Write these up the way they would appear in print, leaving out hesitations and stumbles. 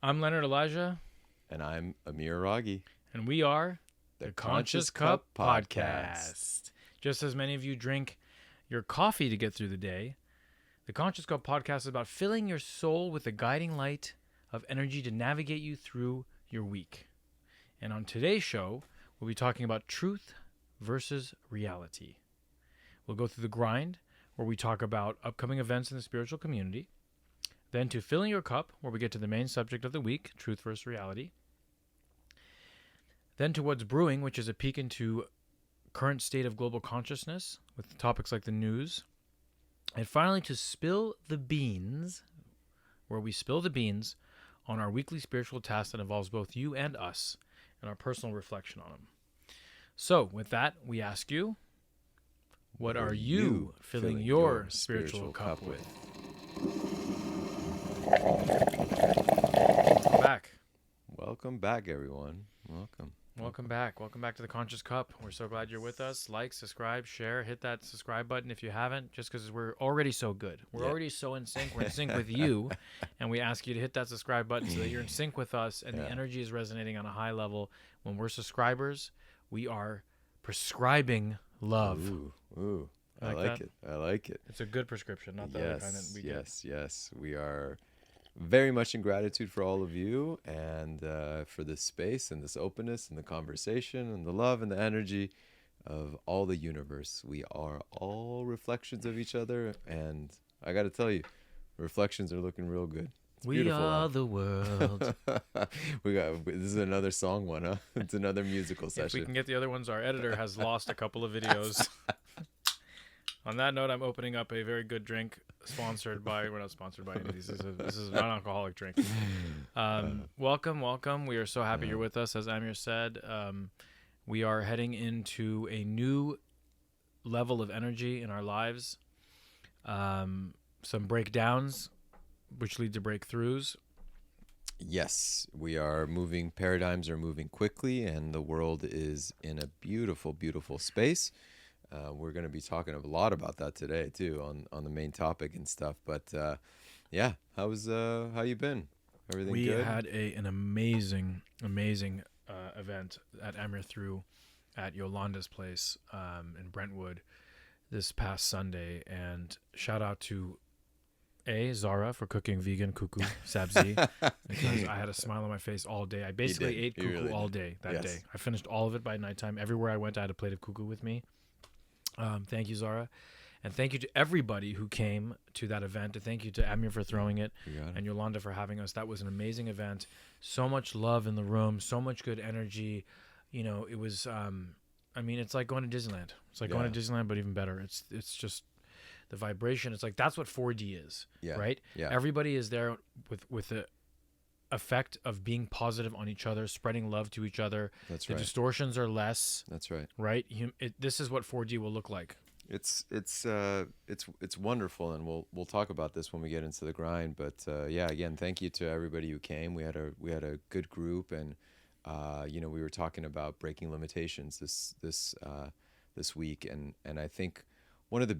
I'm Leonard Elijah. And I'm Amir Araghi. And we are the Conscious Cup Podcast. Just as many of you drink your coffee to get through the day, the Conscious Cup Podcast is about filling your soul with the guiding light of energy to navigate you through your week. And on today's show, we'll be talking about truth versus reality. We'll go through the grind, where we talk about upcoming events in the spiritual community. Then to filling your cup, where we get to the main subject of the week, truth versus reality. Then to what's brewing, which is a peek into current state of global consciousness with topics like the news. And finally, to spill the beans, where we spill the beans on our weekly spiritual task that involves both you and us and our personal reflection on them. So with that, we ask you, what are you filling your spiritual cup with? Welcome back, everyone. Welcome back to the Conscious Cup. We're so glad you're with us. Like, subscribe, share, hit that subscribe button if you haven't, just because we're already so good. We're already so in sync. We're in sync with you, and we ask you to hit that subscribe button so that you're in sync with us, and the energy is resonating on a high level. When we're subscribers, we are prescribing love. Ooh. I like it. It's a good prescription, not the other kind that we get. Yes. We are very much in gratitude for all of you and for this space and this openness and the conversation and the love and the energy of all the universe. We are all reflections of each other, and I got to tell you, reflections are looking real good. It's we are the world. This is another song one, huh? It's another musical session. If we can get the other ones, our editor has lost a couple of videos. On that note, I'm opening up a very good drink we're not sponsored by any of these. This is a non-alcoholic drink. Welcome. We are so happy you're with us. As Amir said, we are heading into a new level of energy in our lives. Some breakdowns, which lead to breakthroughs. Yes, paradigms are moving quickly, and the world is in a beautiful, beautiful space. We're going to be talking a lot about that today too, on the main topic and stuff. But how you been? Everything good? We had an amazing event that Amir threw at Yolanda's place in Brentwood this past Sunday, and shout out to Zara for cooking vegan kuku sabzi, because I had a smile on my face all day. I basically ate kuku all day that day. I finished all of it by nighttime. Everywhere I went, I had a plate of kuku with me. Thank you, Zara. And thank you to everybody who came to that event. And thank you to Amir for throwing it, and Yolanda for having us. That was an amazing event. So much love in the room, so much good energy. You know, it was, it's like going to Disneyland. It's like going to Disneyland, but even better. It's just the vibration. It's like, that's what 4D is, right? Yeah. Everybody is there with the effect of being positive on each other, spreading love to each other. That's the right. Distortions are less. That's right. Right. This is what 4D will look like. It's wonderful, and we'll talk about this when we get into the grind. But again, thank you to everybody who came. We had a good group, and we were talking about breaking limitations this week, and I think one of the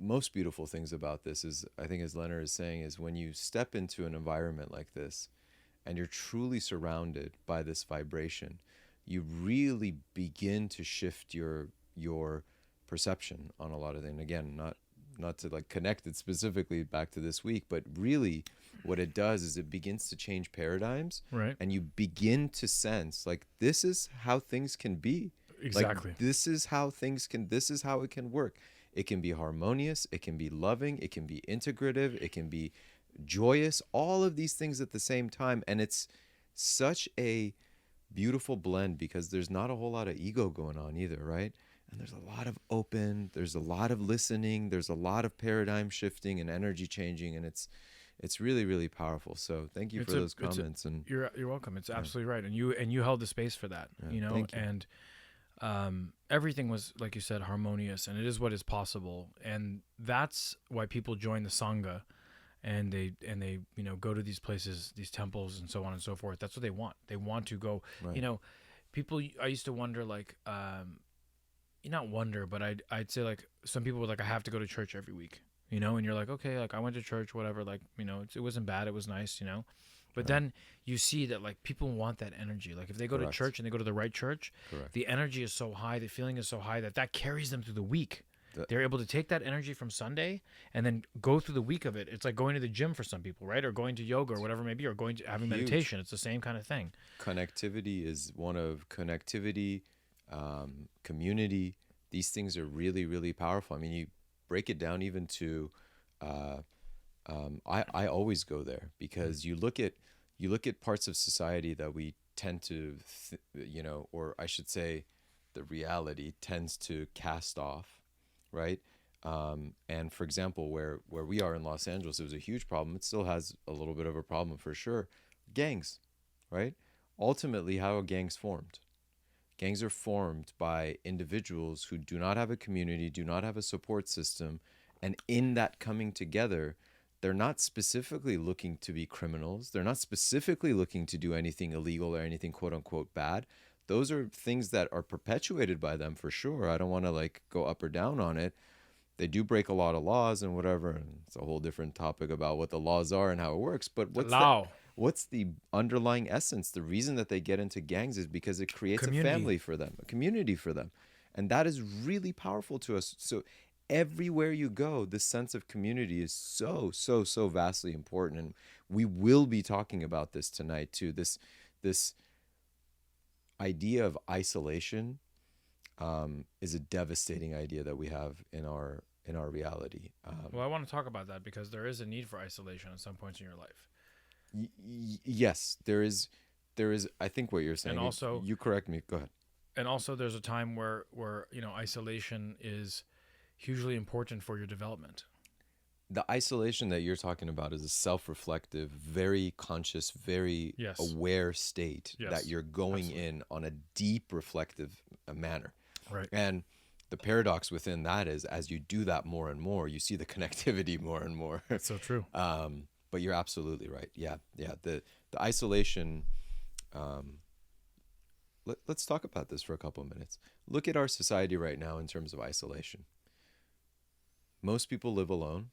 most beautiful things about this is, I think, as Leonard is saying, is when you step into an environment like this and you're truly surrounded by this vibration, you really begin to shift your perception on a lot of things. Again, not to like connect it specifically back to this week, but really what it does is it begins to change paradigms, right? And you begin to sense, like, this is how things can be. Exactly. Like, this is how it can work. It can be harmonious, it can be loving, it can be integrative, it can be joyous, all of these things at the same time. And it's such a beautiful blend, because there's not a whole lot of ego going on either, right? And there's a lot of there's a lot of listening, there's a lot of paradigm shifting and energy changing, and it's really, really powerful. So thank you for those comments. And you're welcome. It's absolutely right. And you held the space for that, thank you. And everything was, like you said, harmonious, and it is what is possible. And that's why people join the Sangha, and they go to these places, these temples, and so on and so forth. That's what they want. They want to go. Right. People. I used to wonder, like, not wonder, but I'd say, like, some people were like, I have to go to church every week. and you're like, okay, like I went to church, whatever, like, it wasn't bad, it was nice, but Right. then you see that like people want that energy. Like if they go to Correct. church and they go to the right church, Correct. the energy is so high, the feeling is so high that carries them through the week. The, They're able to take that energy from Sunday and then go through the week of it. It's like going to the gym for some people, right? Or going to yoga or whatever it may be, or going to having huge. meditation. It's the same kind of thing. Connectivity is one of connectivity, community. These things are really, really powerful. I mean, you break it down even to, uh, I always go there because you look at parts of society that we tend to, or I should say, the reality tends to cast off, right? And for example, where we are in Los Angeles, it was a huge problem. It still has a little bit of a problem for sure. Gangs, right? Ultimately, how are gangs formed? Gangs are formed by individuals who do not have a community, do not have a support system, and in that coming together, they're not specifically looking to be criminals. They're not specifically looking to do anything illegal or anything quote unquote bad. Those are things that are perpetuated by them for sure. I don't want to like go up or down on it. They do break a lot of laws and whatever, and it's a whole different topic about what the laws are and how it works. But what's the underlying essence? The reason that they get into gangs is because it creates a family for them, a community for them. And that is really powerful to us. So everywhere you go, this sense of community is so, so, so vastly important. And we will be talking about this tonight too. This idea of isolation is a devastating idea that we have in our reality. Well, I want to talk about that because there is a need for isolation at some points in your life. Yes, there is. I think what you're saying. And also, you correct me. Go ahead. And also, there's a time where isolation is hugely important for your development. The isolation that you're talking about is a self-reflective, very conscious, very aware state that you're going in on a deep reflective manner. Right. And the paradox within that is, as you do that more and more, you see the connectivity more and more. That's so true. But you're absolutely right. Yeah. The isolation. Let's talk about this for a couple of minutes. Look at our society right now in terms of isolation. Most people live alone.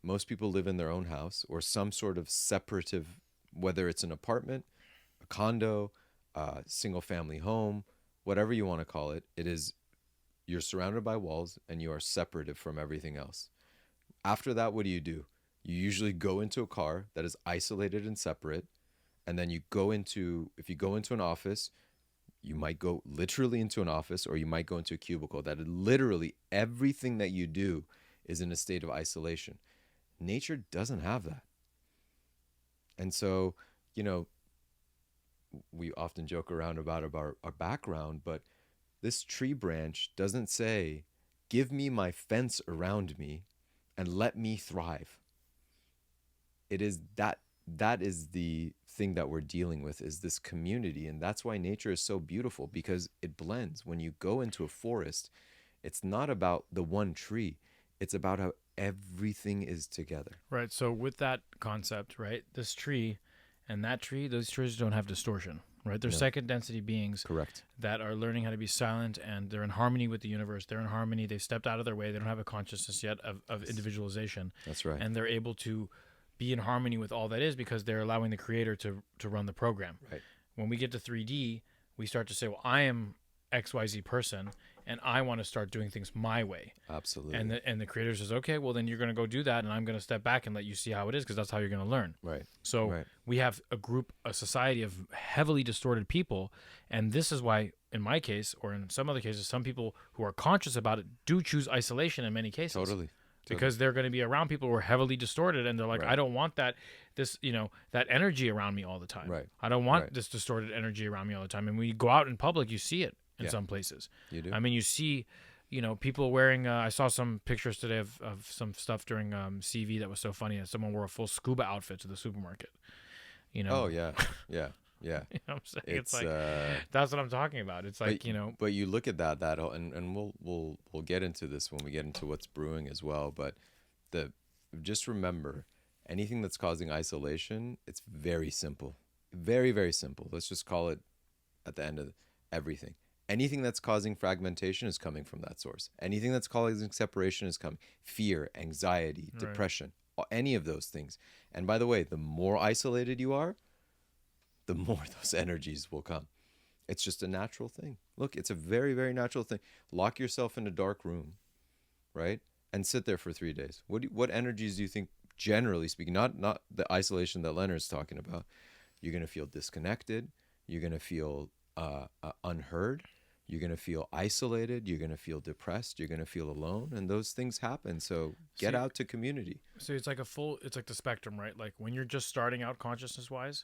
Most people live in their own house or some sort of separative, whether it's an apartment, a condo, a single family home, whatever you want to call it. It is, you're surrounded by walls and you are separative from everything else. After that, what do? You usually go into a car that is isolated and separate. And then if you go into an office, you might go literally into an office or you might go into a cubicle. That is literally everything that you do is in a state of isolation. Nature doesn't have that. And so, we often joke around about our background, but this tree branch doesn't say, give me my fence around me and let me thrive. It is that is the thing that we're dealing with, is this community. And that's why nature is so beautiful, because it blends. When you go into a forest, it's not about the one tree. It's about how everything is together. Right. So with that concept, right, this tree and that tree, those trees don't have distortion, right? They're second density beings. Correct. That are learning how to be silent, and they're in harmony with the universe. They're in harmony. They've stepped out of their way. They don't have a consciousness yet of individualization. That's right. And they're able to be in harmony with all that is because they're allowing the creator to run the program. Right. When we get to 3D, we start to say, well, I am XYZ person, and I want to start doing things my way. Absolutely. And the creator says, okay, well, then you're going to go do that, and I'm going to step back and let you see how it is, because that's how you're going to learn. Right. So we have a society of heavily distorted people, and this is why, in my case, or in some other cases, some people who are conscious about it do choose isolation in many cases. Totally. Because they're going to be around people who are heavily distorted, and they're like, I don't want that energy around me all the time. Right. I don't want this distorted energy around me all the time. And when you go out in public, you see it in some places. You do. I mean, you see, people wearing. I saw some pictures today of some stuff during CV that was so funny. Someone wore a full scuba outfit to the supermarket. Oh yeah. You know what I'm saying? It's like that's what I'm talking about. It's like, But you look at that and we'll get into this when we get into what's brewing as well. But just remember, anything that's causing isolation, it's very simple. Very, very simple. Let's just call it at the end of everything. Anything that's causing fragmentation is coming from that source. Anything that's causing separation is coming. Fear, anxiety, Right. depression, any of those things. And by the way, the more isolated you are, the more those energies will come. It's just a natural thing. Look, it's a very, very natural thing. Lock yourself in a dark room, right? And sit there for 3 days. What energies do you think, generally speaking, not the isolation that Leonard's talking about, you're going to feel disconnected. You're going to feel unheard. You're going to feel isolated. You're going to feel depressed. You're going to feel alone. And those things happen. So get out to community. So it's like it's like the spectrum, right? Like when you're just starting out consciousness-wise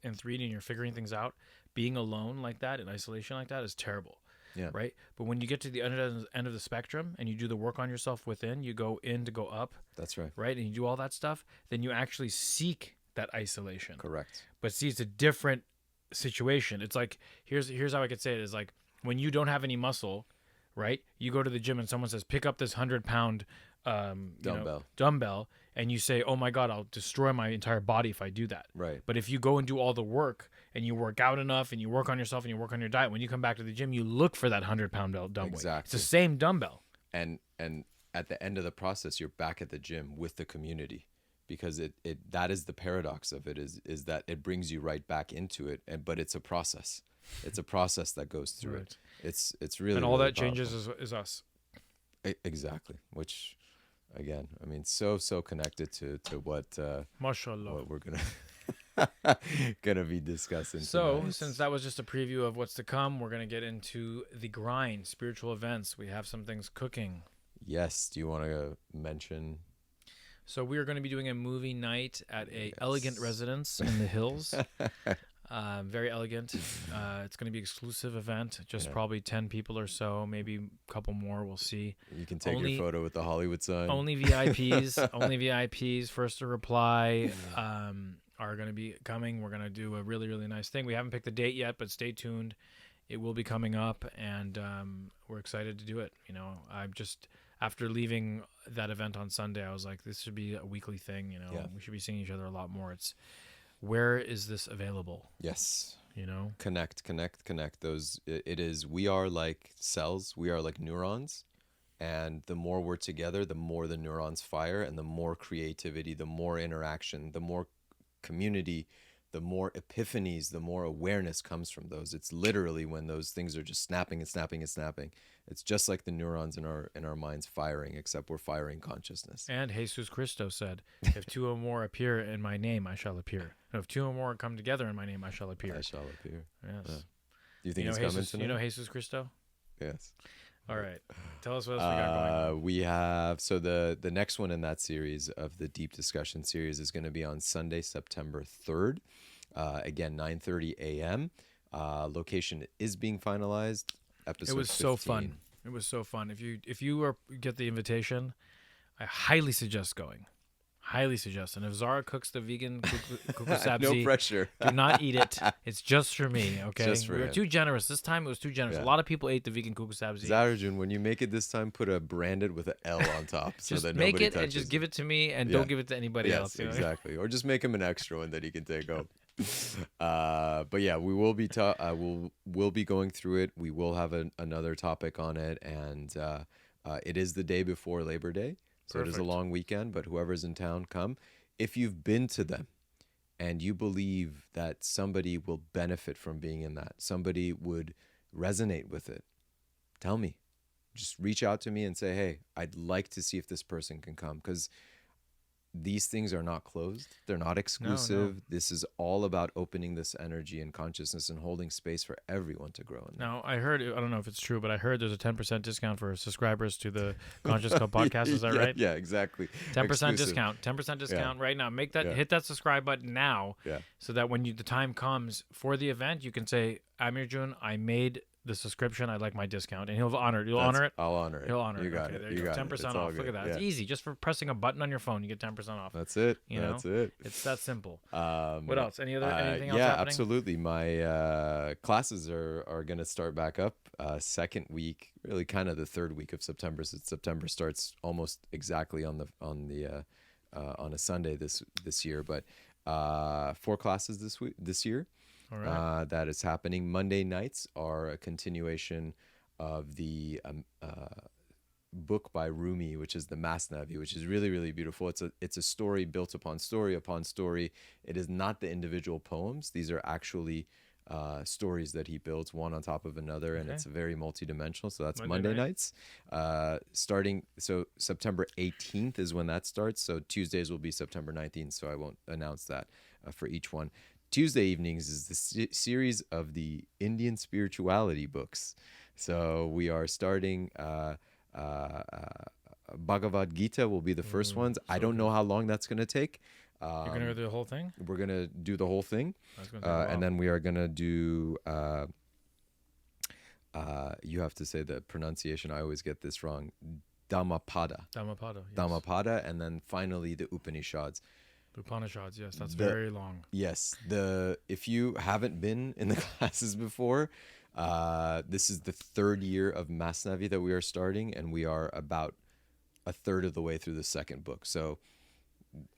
in 3D and you're figuring things out, being alone like that in isolation like that is terrible. Yeah. Right. But when you get to the end of the spectrum and you do the work on yourself within, you go in to go up. That's right. Right. And you do all that stuff, then you actually seek that isolation. Correct. But see, it's a different situation. It's like, here's how I could say it is like when you don't have any muscle, right? You go to the gym and someone says, pick up this 100-pound dumbbell, and you say, oh my God, I'll destroy my entire body if I do that. Right. But if you go and do all the work and you work out enough and you work on yourself and you work on your diet, when you come back to the gym, you look for that 100-pound dumbbell. Exactly. It's the same dumbbell. And at the end of the process, you're back at the gym with the community, because that is the paradox of it is that it brings you right back into it. But it's a process. It's a process that goes through Right. it. It's really, and all really that changes powerful. is us. Exactly. Which, again, I mean, so connected to what Mashallah. what we're gonna be discussing. So, tonight. since that was just a preview of what's to come, we're going to get into the grind, spiritual events. We have some things cooking. Yes. Do you want to mention? So, we are going to be doing a movie night at a elegant residence in the hills. Very elegant. It's going to be exclusive event. Just probably 10 people or so, maybe a couple more. We'll see. You can take your photo with the Hollywood sign. Only VIPs. Only VIPs. First to reply are going to be coming. We're going to do a really, really nice thing. We haven't picked the date yet, but stay tuned. It will be coming up, and we're excited to do it. You know, I'm just after leaving that event on Sunday, I was like, this should be a weekly thing. You know, we should be seeing each other a lot more. It's where is this available? Yes. You know, connect. Those it is. We are like cells. We are like neurons. And the more we're together, the more the neurons fire, and the more creativity, the more interaction, the more community, the more epiphanies, the more awareness comes from those. It's literally when those things are just snapping. It's just like the neurons in our minds firing, except we're firing consciousness. and Jesus Christo said, if two or more appear in my name, I shall appear. No, if two or more come together in my name, I shall appear. I shall appear. Yes. Do you think You it's know, coming Jesus, tonight? you know Jesus Christo? Yes. All right. Tell us what else we got going. We have, so the next one in that series of the Deep Discussion series is going to be on Sunday, September 3rd. Again, 9:30 a.m. Location is being finalized. Episode It was 15. so fun. It was so fun. If you get the invitation, I highly suggest going. Highly suggest. And if Zara cooks the vegan kukusabzi, No pressure. do not eat it. It's just for me, okay? Just for we were him. too generous. This time it was too generous. Yeah. A lot of people ate the vegan kukusabzi. Zarajun, when you make it this time, put a branded with an L on top so Just that make nobody it and touches just give it to me and Yeah. don't give it to anybody Yes, else. You know? exactly. Or just make him an extra one that he can take home. But yeah, we will be we'll be going through it. We will have another topic on it, and it is the day before Labor Day, so it is a Perfect. long weekend. But whoever's in town, come. If you've been to them, and you believe that somebody will benefit from being in that, somebody would resonate with it, tell me. Just reach out to me and say, hey, I'd like to see if this person can come, because these things are not closed. They're not exclusive. This is all about opening this energy and consciousness and holding space for everyone to grow in. Now, I heard, I don't know if it's true, but I heard there's a 10% discount for subscribers to the Conscious Club podcast. Is that right? Yeah, exactly. 10% Exclusive. discount. 10% discount right now. Make that, Yeah. hit that subscribe button now, Yeah. so that when the time comes for the event, you can say, Amir Jun, I made the subscription. I'd like my discount. And he'll honor it. You'll honor it? I'll honor it. He'll honor You it. got Okay, it. there You you go. got it. 10% It's all off. Look at good. that. It's Yeah. easy. Just for pressing a button on your phone, you get 10% off. That's it. You know? That's it. It's that simple. What else? Anything else Yeah, happening? absolutely. My classes are going to start back up second week, really kind of the third week of September. So September starts almost exactly on a Sunday this year. But 4 classes this year. All right. that is happening. Monday nights are a continuation of the book by Rumi, which is the Masnavi, which is really, really beautiful. It's a story built upon story upon story. It is not the individual poems. These are actually stories that he builds one on top of another, and Okay. it's very multidimensional. So that's Monday Monday night. nights. Starting, so September 18th is when that starts. So Tuesdays will be September 19th. So I won't announce that for each one. Tuesday evenings is the series of the Indian spirituality books. So we are starting. Uh, Bhagavad Gita will be the first Ooh, ones. I so don't know good. how long that's going to take. You're gonna go through the whole thing? We're going to do the whole thing. That's gonna take a while. And then we are going to do, you have to say the pronunciation. I always get this wrong. Dhammapada. Dhammapada. Yes. Dhammapada. And then finally the Upanishads. The Upanishads. Yes, that's The- very long. Yes. If you haven't been in the classes before, this is the third year of Masnavi that we are starting, and we are about a third of the way through the second book. So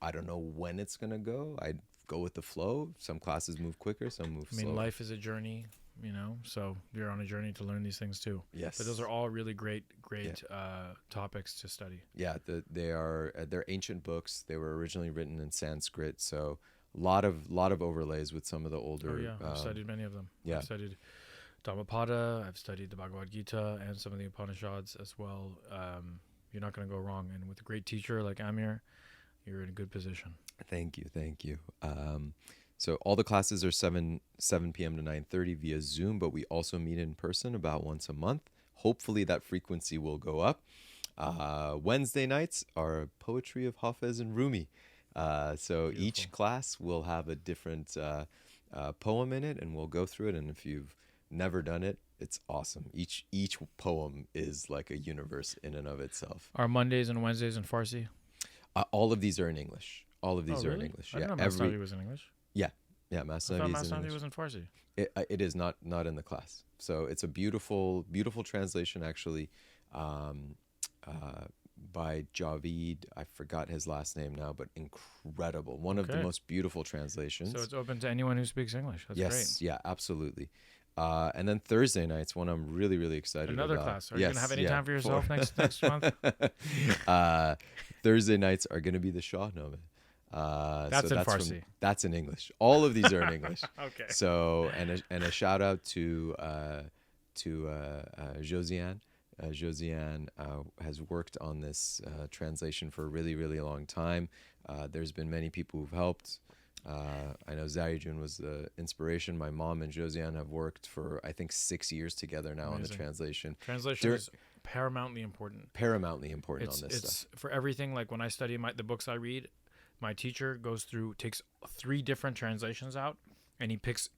I don't know when it's going to go. I go with the flow. Some classes move quicker, some move I mean, slower. life is a journey, so you're on a journey to learn these things too. Yes. But those are all really great topics to study. Yeah, they're ancient books. They were originally written in Sanskrit, so lot of overlays with some of the older. Oh yeah, I've studied many of them. yeah. I've studied Dhammapada. I've studied the Bhagavad Gita and some of the Upanishads as well. You're not going to go wrong, and with a great teacher like Amir, you're in a good position. Thank you. So all the classes are 7 p.m. to 9:30 via Zoom, but we also meet in person about once a month. Hopefully that frequency will go up. Wednesday nights are poetry of Hafez and Rumi. So Beautiful. each class will have a different poem in it, and we'll go through it. And if you've never done it, it's awesome. Each poem is like a universe in and of itself. Are Mondays and Wednesdays in Farsi? All of these are in English. All of these are in Really? English. I Yeah, didn't know Masnavi was in English. yeah, I thought Masnavi is in Masnavi English. was in Farsi. It is not in the class. So it's a beautiful translation, actually, by Javid. I forgot his last name now, but incredible. One of the Okay. most beautiful translations. So it's open to anyone who speaks English. That's Yes, yeah, absolutely. And then Thursday nights, one I'm really, really excited Another about. class. Are you gonna have any time for yourself four. next month? Thursday nights are going to be the Shahnameh. That's in Farsi. That's in English. All of these are in English. Okay. So and a shout out to Josiane. Josiane has worked on this translation for a really, really long time. There's been many people who've helped. I know Zarijun was the inspiration. My mom and Josiane have worked for, I think, 6 years together now on the Amazing. translation. Translation is paramountly important. Paramountly important on this It's stuff. for everything. Like when I study the books I read, my teacher takes 3 different translations out, and he picks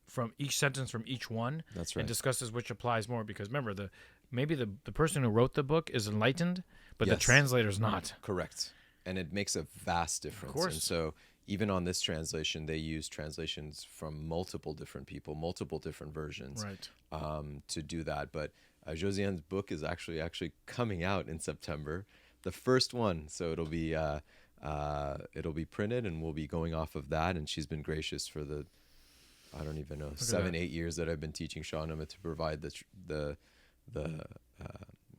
from each sentence from each one, That's right. and discusses which applies more. Because remember, maybe the person who wrote the book is enlightened, but the Yes. translator's not. Correct. And it makes a vast difference. course. And so even on this translation, they use translations from multiple different people, multiple different versions Right. to do that. But Josiane's book is actually coming out in September, the first one. So it'll be printed, and we'll be going off of that. And she's been gracious for the, I don't even know, 7-8 years that I've been teaching Shahnameh to provide the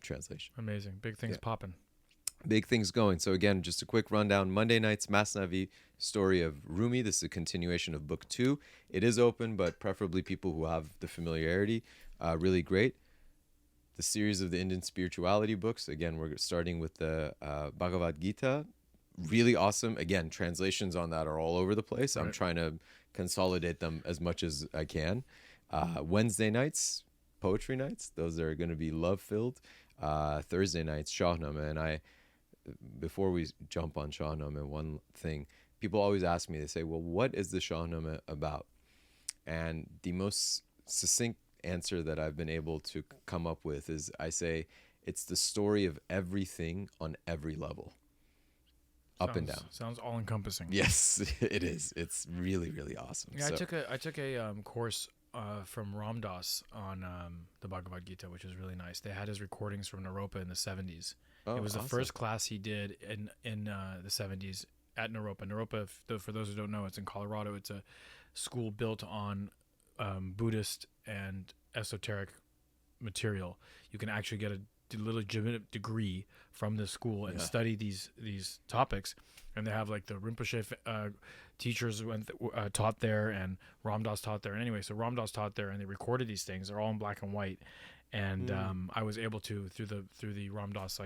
translation. Amazing. Big things popping. Big things going. So again, just a quick rundown. Monday nights, Masnavi, story of Rumi. This is a continuation of book 2. It is open, but preferably people who have the familiarity. Really great. The series of the Indian spirituality books. Again, we're starting with the Bhagavad Gita. Really awesome. Again, translations on that are all over the place. I'm Right. trying to consolidate them as much as I can. Wednesday nights, poetry nights. Those are going to be love-filled. Thursday nights, Shahnameh. And before we jump on Shahnameh, one thing, people always ask me, they say, well, what is the Shahnameh about? And the most succinct answer that I've been able to come up with is, I say, it's the story of everything on every level. Up and down. Sounds all encompassing. Yes, it is. It's really, really awesome. Yeah, So- I took a course from Ram Dass on the Bhagavad Gita, which was really nice. They had his recordings from Naropa in the 70s. Oh, It was the awesome. first class he did in the 70s at Naropa. Naropa, for those who don't know, it's in Colorado. It's a school built on Buddhist and esoteric material. You can actually get a legitimate degree from this school and study these topics. And they have like the Rinpoche teachers went taught there, and Ram Dass taught there. And anyway, so Ram Dass taught there, and they recorded these things. They're all in black and white. And I was able to through the Ram Dass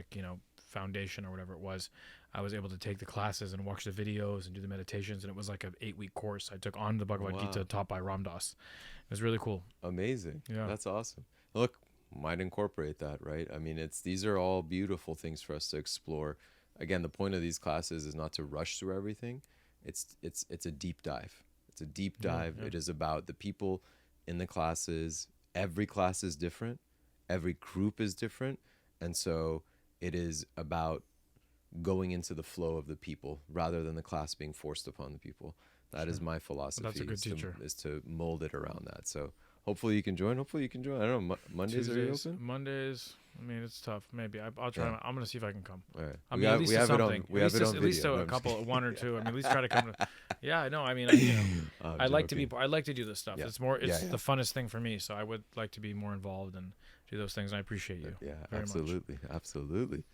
foundation or whatever it was, I was able to take the classes and watch the videos and do the meditations. And it was like an 8-week course I took on the Bhagavad Gita taught by Ram Dass. It was really cool. Amazing. Yeah, that's awesome. Look, might incorporate that, right? I mean, these are all beautiful things for us to explore. Again, the point of these classes is not to rush through everything. It's a deep dive. It's a deep dive. It is about the people in the classes. Every class is different. Every group is different. And so it is about going into the flow of the people rather than the class being forced upon the people. That is my philosophy. Well, that's a good teacher. Is to mold it around that. So hopefully you can join. I don't know. Mondays, are you open? Mondays. I mean, it's tough. Maybe I'll try. I'm gonna see if I can come. All right. I mean, at least we have something. It on. We have it on video. At least a couple, one or two. I mean, at least try to come. Yeah, no. I mean, I like to be. I like to do this stuff. Yeah. It's more. It's the funnest thing for me. So I would like to be more involved and do those things. And I appreciate you. Yeah, very absolutely, much. Absolutely.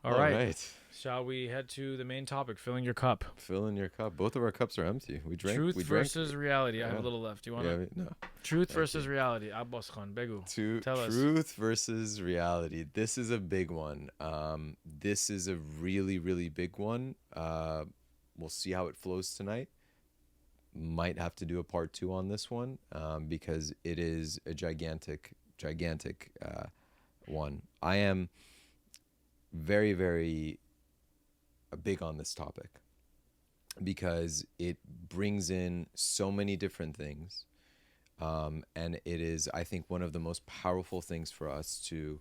All right. Shall we head to the main topic? Filling your cup. Filling your cup. Both of our cups are empty. We drank. Truth versus reality. I have a little left. Do you want to? No. Truth versus reality. Abbas Khan, Begu. Tell us. Truth versus reality. This is a big one. This is a really, really big one. We'll see how it flows tonight. Might have to do a part 2 on this one because it is a gigantic one. I am very, very big on this topic because it brings in so many different things, and it is, I think, one of the most powerful things for us to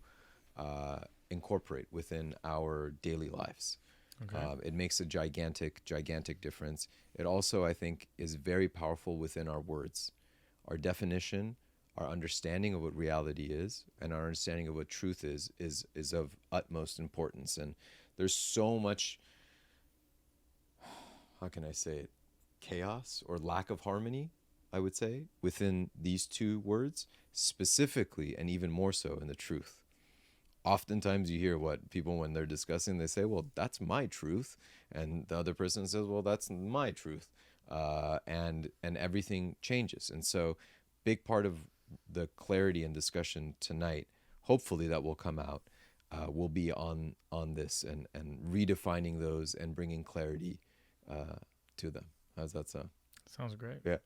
incorporate within our daily lives. Okay. It makes a gigantic difference. It also, I think, is very powerful within our words, our definition, our understanding of what reality is, and our understanding of what truth is of utmost importance. And there's so much, how can I say it, chaos or lack of harmony, I would say, within these two words, specifically and even more so in the truth. Oftentimes you hear what people, when they're discussing, they say, well, that's my truth. And the other person says, well, that's my truth. And everything changes. And so big part of the clarity and discussion tonight, hopefully that will come out, will be on this and redefining those and bringing clarity to them. How's that sound? Sounds great. Yeah.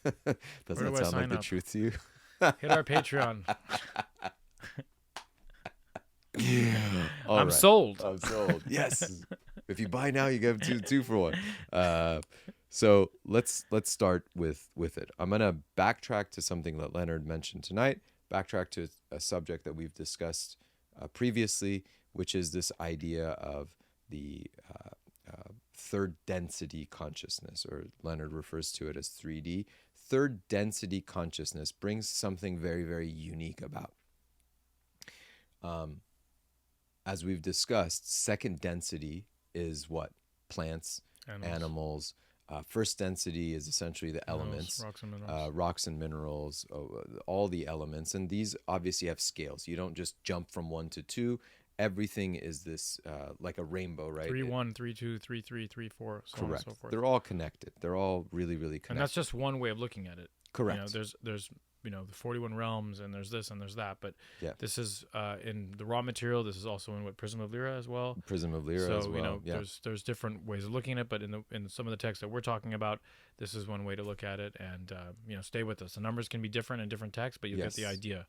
Does that sound like the truth to you? Hit our Patreon. I'm sold. Yes. If you buy now, you get 2 for 1. So let's start with it. I'm going to backtrack to something that Leonard mentioned tonight, backtrack to a subject that we've discussed previously, which is this idea of the third density consciousness, or Leonard refers to it as 3D. Third density consciousness brings something very, very unique about. As we've discussed, second density is what? Plants, animals. First density is essentially the elements, rocks and minerals, all the elements. And these obviously have scales. You don't just jump from 1 to 2. Everything is this like a rainbow, right? 3, 1, 3, 2, 3, 3, 3, 4, so correct. On and so forth. They're all connected. They're all really, really connected. And that's just one way of looking at it. Correct. There's the 41 realms, and there's this and there's that, but this is in the raw material. This is also in Prism of Lyra as well. Prism of Lyra as well. There's different ways of looking at it, but in some of the texts that we're talking about, this is one way to look at it. And stay with us. The numbers can be different in different texts, but you get the idea.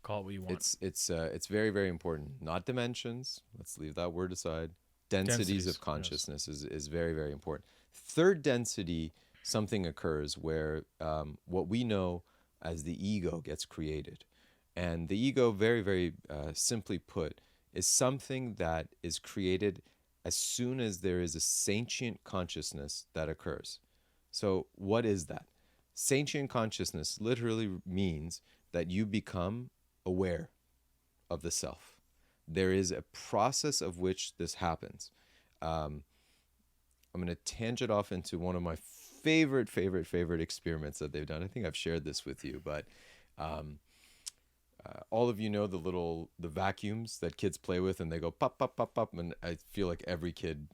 Call it what you want. It's very, very important. Not dimensions. Let's leave that word aside. Densities of consciousness is very, very important. Third density, something occurs where what we know as the ego gets created. And the ego, very, very simply put, is something that is created as soon as there is a sentient consciousness that occurs. So what is that? Sentient consciousness literally means that you become aware of the self. There is a process of which this happens. I'm going to tangent off into one of my favorite experiments that they've done. I think I've shared this with you, but um, all of you know the vacuums that kids play with, and they go pop pop pop pop, and I feel like every kid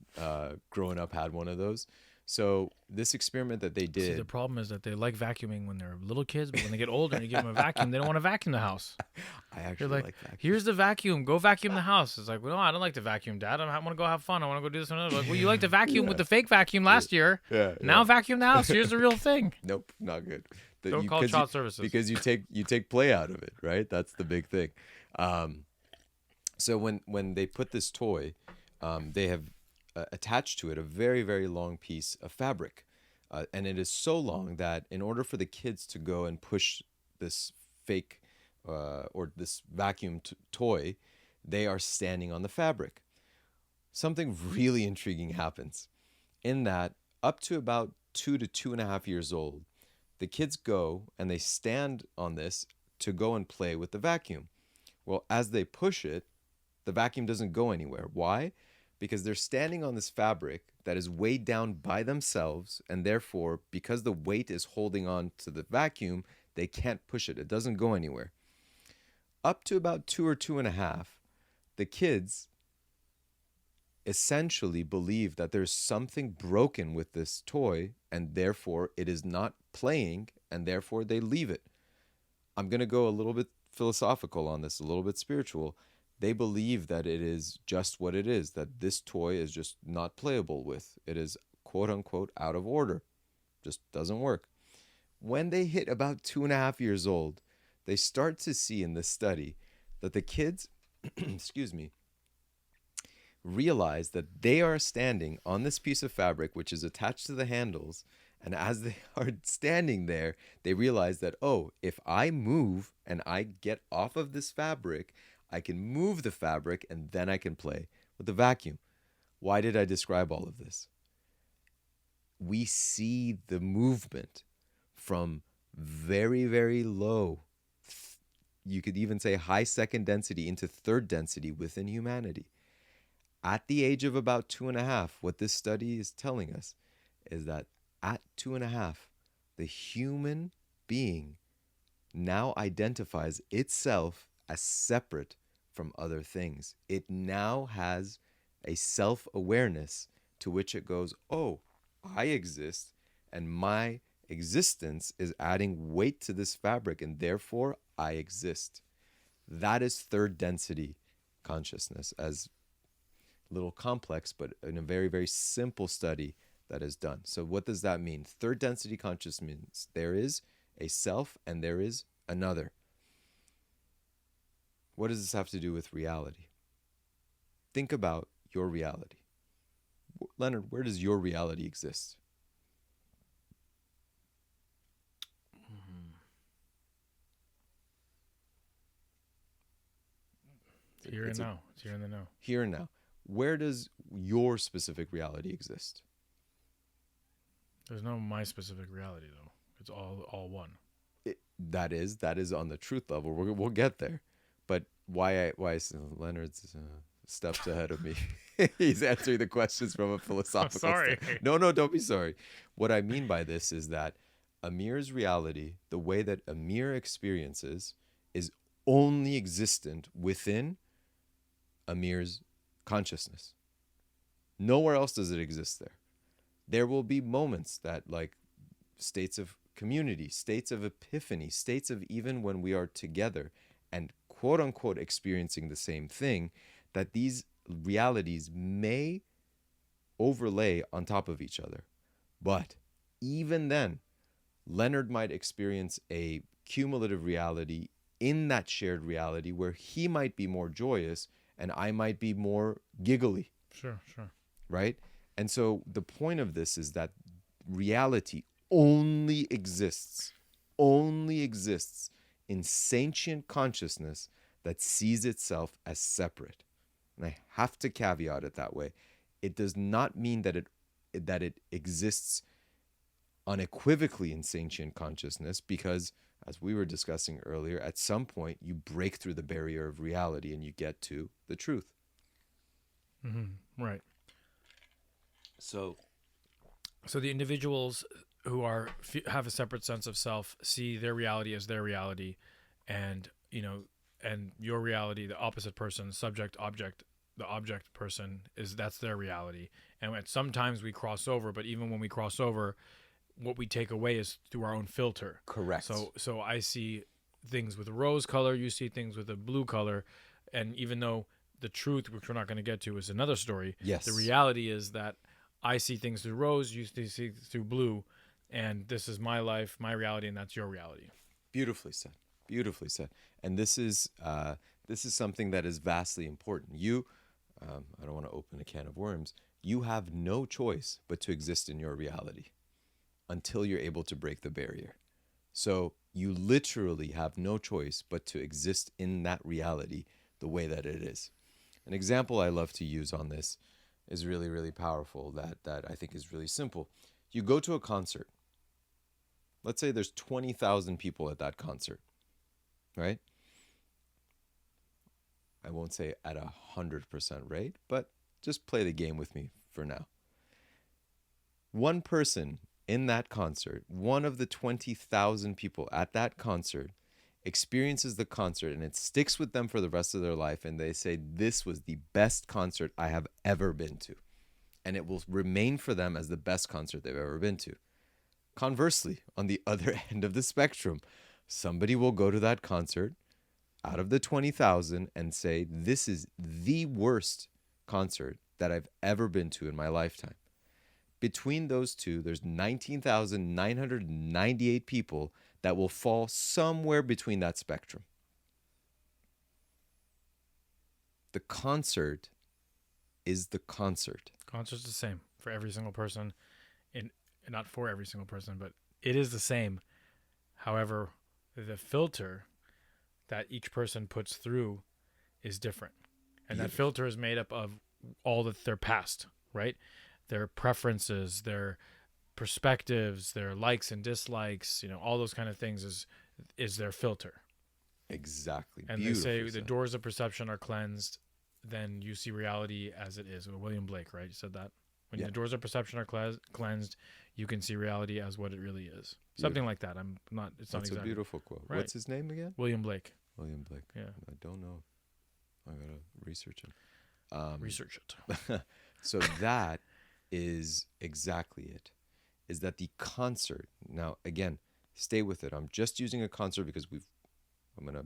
growing up had one of those. So this experiment that they See, the did, problem is that they like vacuuming when they're little kids, but when they get older and you give them a vacuum, they don't want to vacuum the house. I You're actually like, like vacuums. here's the vacuum. Go vacuum the house. It's like, well, no, I don't like to vacuum, Dad. I want to go have fun. I want to go do this and that. Like, well, you like to vacuum with the fake vacuum last year. Yeah, Now yeah. vacuum the house. Here's the real thing. Nope, not good. Don't call child services. Because you take play out of it, right? That's the big thing. So when they put this toy, they have attached to it a very, very long piece of fabric. And it is so long that in order for the kids to go and push this fake or this vacuum toy, they are standing on the fabric. Something really intriguing happens in that up to about 2 to 2.5 years old, the kids go and they stand on this to go and play with the vacuum. Well, as they push it, the vacuum doesn't go anywhere. Why? Because they're standing on this fabric that is weighed down by themselves, and therefore, because the weight is holding on to the vacuum, they can't push it. It doesn't go anywhere. Up to about 2 or 2.5, the kids essentially believe that there's something broken with this toy, and therefore it is not playing, and therefore they leave it. I'm going to go a little bit philosophical on this, a little bit spiritual. They believe that it is just what it is, that this toy is just not playable with. It is quote unquote out of order, just doesn't work. When they hit about 2.5 years old, they start to see in this study that the kids, excuse me, realize that they are standing on this piece of fabric which is attached to the handles, and as they are standing there, they realize that, oh, if I move and I get off of this fabric, I can move the fabric and then I can play with the vacuum. Why did I describe all of this? We see the movement from very, very low, you could even say high second density, into third density within humanity. At the age of about 2.5, what this study is telling us is that at 2.5, the human being now identifies itself as separate from other things. It now has a self-awareness to which it goes, oh, I exist, and my existence is adding weight to this fabric, and therefore I exist. That is third density consciousness, as a little complex, but in a very, very simple study that is done. So what does that mean? Third density consciousness means there is a self and there is another. What does this have to do with reality? Think about your reality. Leonard, where does your reality exist? Here and now. It's here and the now. Here and now. Where does your specific reality exist? There's no my specific reality, though. It's all one. That is on the truth level. We'll get there. But why Leonard's steps ahead of me. He's answering the questions from a philosophical Sorry. No, don't be sorry. What I mean by this is that Amir's reality, the way that Amir experiences, is only existent within Amir's consciousness. Nowhere else does it exist there. There will be moments that, like states of community, states of epiphany, states of even when we are together and quote unquote experiencing the same thing, that these realities may overlay on top of each other. But even then, Leonard might experience a cumulative reality in that shared reality where he might be more joyous and I might be more giggly. Sure. Right? And so the point of this is that reality only exists in sentient consciousness that sees itself as separate. And I have to caveat it that way. It does not mean that it exists unequivocally in sentient consciousness, because, as we were discussing earlier, at some point you break through the barrier of reality and you get to the truth. Mm-hmm. Right. So the individuals who are have a separate sense of self see their reality as their reality, and and your reality, the opposite person, subject object, the object person that's their reality. And sometimes we cross over, but even when we cross over, what we take away is through our own filter. Correct. So I see things with a rose color, you see things with a blue color, and even though the truth, which we're not going to get to, is another story. Yes. The reality is that I see things through rose, you see through blue, and this is my life, my reality, and that's your reality. Beautifully said. Beautifully said. And this is something that is vastly important. You, I don't want to open a can of worms. You have no choice but to exist in your reality until you're able to break the barrier. So you literally have no choice but to exist in that reality the way that it is. An example I love to use on this is really, really powerful that I think is really simple. You go to a concert. Let's say there's 20,000 people at that concert, right? I won't say at 100% rate, but just play the game with me for now. One person in that concert, one of the 20,000 people at that concert, experiences the concert and it sticks with them for the rest of their life, and they say, this was the best concert I have ever been to. And it will remain for them as the best concert they've ever been to. Conversely, on the other end of the spectrum, somebody will go to that concert out of the 20,000 and say, this is the worst concert that I've ever been to in my lifetime. Between those two, there's 19,998 people that will fall somewhere between that spectrum. The concert is the concert. Concert's the same for every single person, not for every single person, but it is the same. However, the filter that each person puts through is different. And that filter is made up of all their past, right? Their preferences, their perspectives, their likes and dislikes, all those kind of things is their filter. Exactly. And they say the doors of perception are cleansed, then you see reality as it is. William Blake, right? You said that. When the doors of perception are cleansed, you can see reality as what it really is. Something like that. It's not That's exactly. a beautiful quote. Right. What's his name again? William Blake. William Blake. Yeah. I don't know. I gotta research him. Research it. So that is exactly it. Is that the concert? Now, again, stay with it. I'm just using a concert because I'm gonna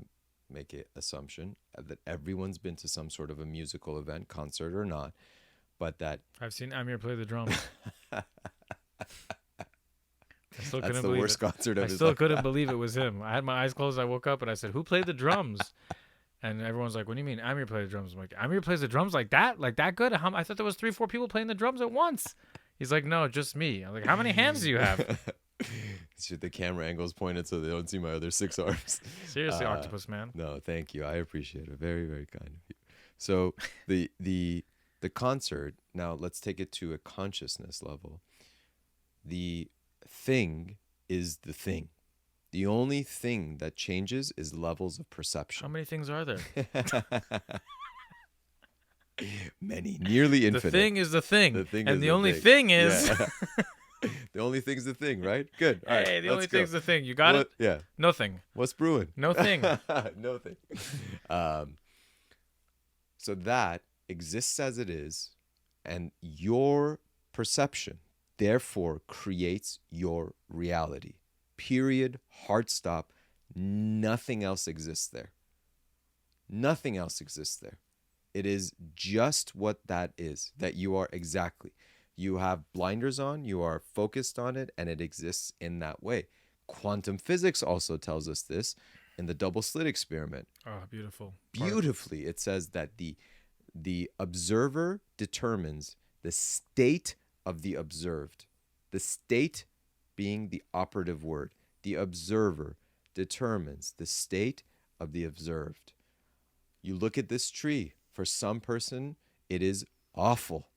make an assumption that everyone's been to some sort of a musical event, concert or not, but that I've seen Amir play the drums. That's the worst concert of his life. I still couldn't believe it was him. I had my eyes closed. I woke up and I said, "Who played the drums?" And everyone's like, "What do you mean Amir played the drums?" I'm like, "Amir plays the drums like that? Like that good? I thought there was 3-4 people playing the drums at once." He's like, "No, just me." I'm like, "How many hands do you have?" Should the camera angles pointed so they don't see my other 6 arms? Seriously, octopus man. No, thank you. I appreciate it. Very, very kind of you. So the concert, now let's take it to a consciousness level. The thing is the thing. The only thing that changes is levels of perception. How many things are there? Many, nearly infinite. The thing is the thing. The only thing. thing is... Yeah. The only thing's the thing, right? Good. All right, hey, the only thing's the thing. You got it? Yeah. Nothing. What's brewing? No thing. No thing. So that exists as it is, and your perception, therefore, creates your reality. Period. Hard stop. Nothing else exists there. Nothing else exists there. It is just what that is, that you are exactly. You have blinders on, you are focused on it, and it exists in that way. Quantum physics also tells us this in the double slit experiment. Oh, beautiful. Beautifully, it says that the observer determines the state of the observed. The state being the operative word. The observer determines the state of the observed. You look at this tree. For some person, it is awful.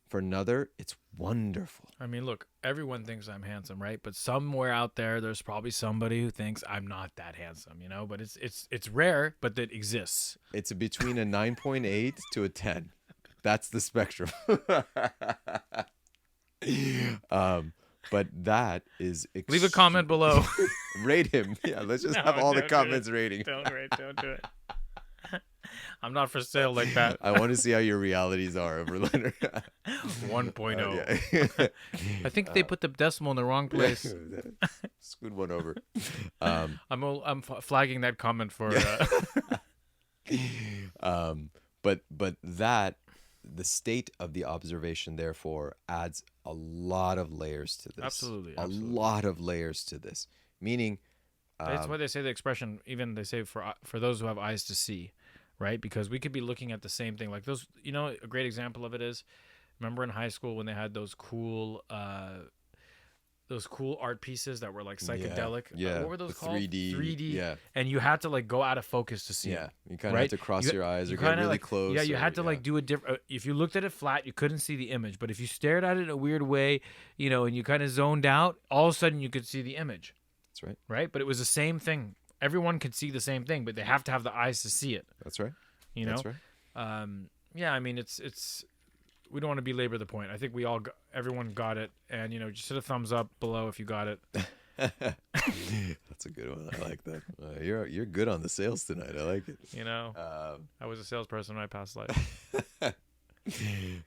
For another, it's wonderful. I mean, look, everyone thinks I'm handsome, right? But somewhere out there's probably somebody who thinks I'm not that handsome, But it's rare, but that exists. It's between a 9.8 to a 10. That's the spectrum. But that is Leave a comment below. Rate him. Yeah, let's just No, have all the don't do comments it. rating. Don't do it. I'm not for sale like that. I want to see how your realities are over Leonard. 1.0. Yeah. I think they put the decimal in the wrong place. Scoot one over. I'm flagging that comment for. But that the state of the observation therefore adds a lot of layers to this. Absolutely. A lot of layers to this. Meaning, that's why they say the expression. Even they say for those who have eyes to see, right? Because we could be looking at the same thing. Like those, you know, a great example of it is, remember in high school when they had those cool art pieces that were like psychedelic. Yeah. What were those the called? 3D. 3D. Yeah. And you had to like go out of focus to see. Yeah. It, You kind of right? had to cross your eyes or get really like, close. Yeah, you had to like do a different. If you looked at it flat, you couldn't see the image. But if you stared at it in a weird way, you know, and you kind of zoned out, all of a sudden you could see the image. That's right. Right? But it was the same thing. Everyone could see the same thing, but they have to have the eyes to see it. That's right. You know? That's right. Yeah, I mean, it's. We don't want to belabor the point. I think everyone got it, and you know, just hit a thumbs up below if you got it. That's a good one. I like that. You're good on the sales tonight. I like it. You know, I was a salesperson in my past life.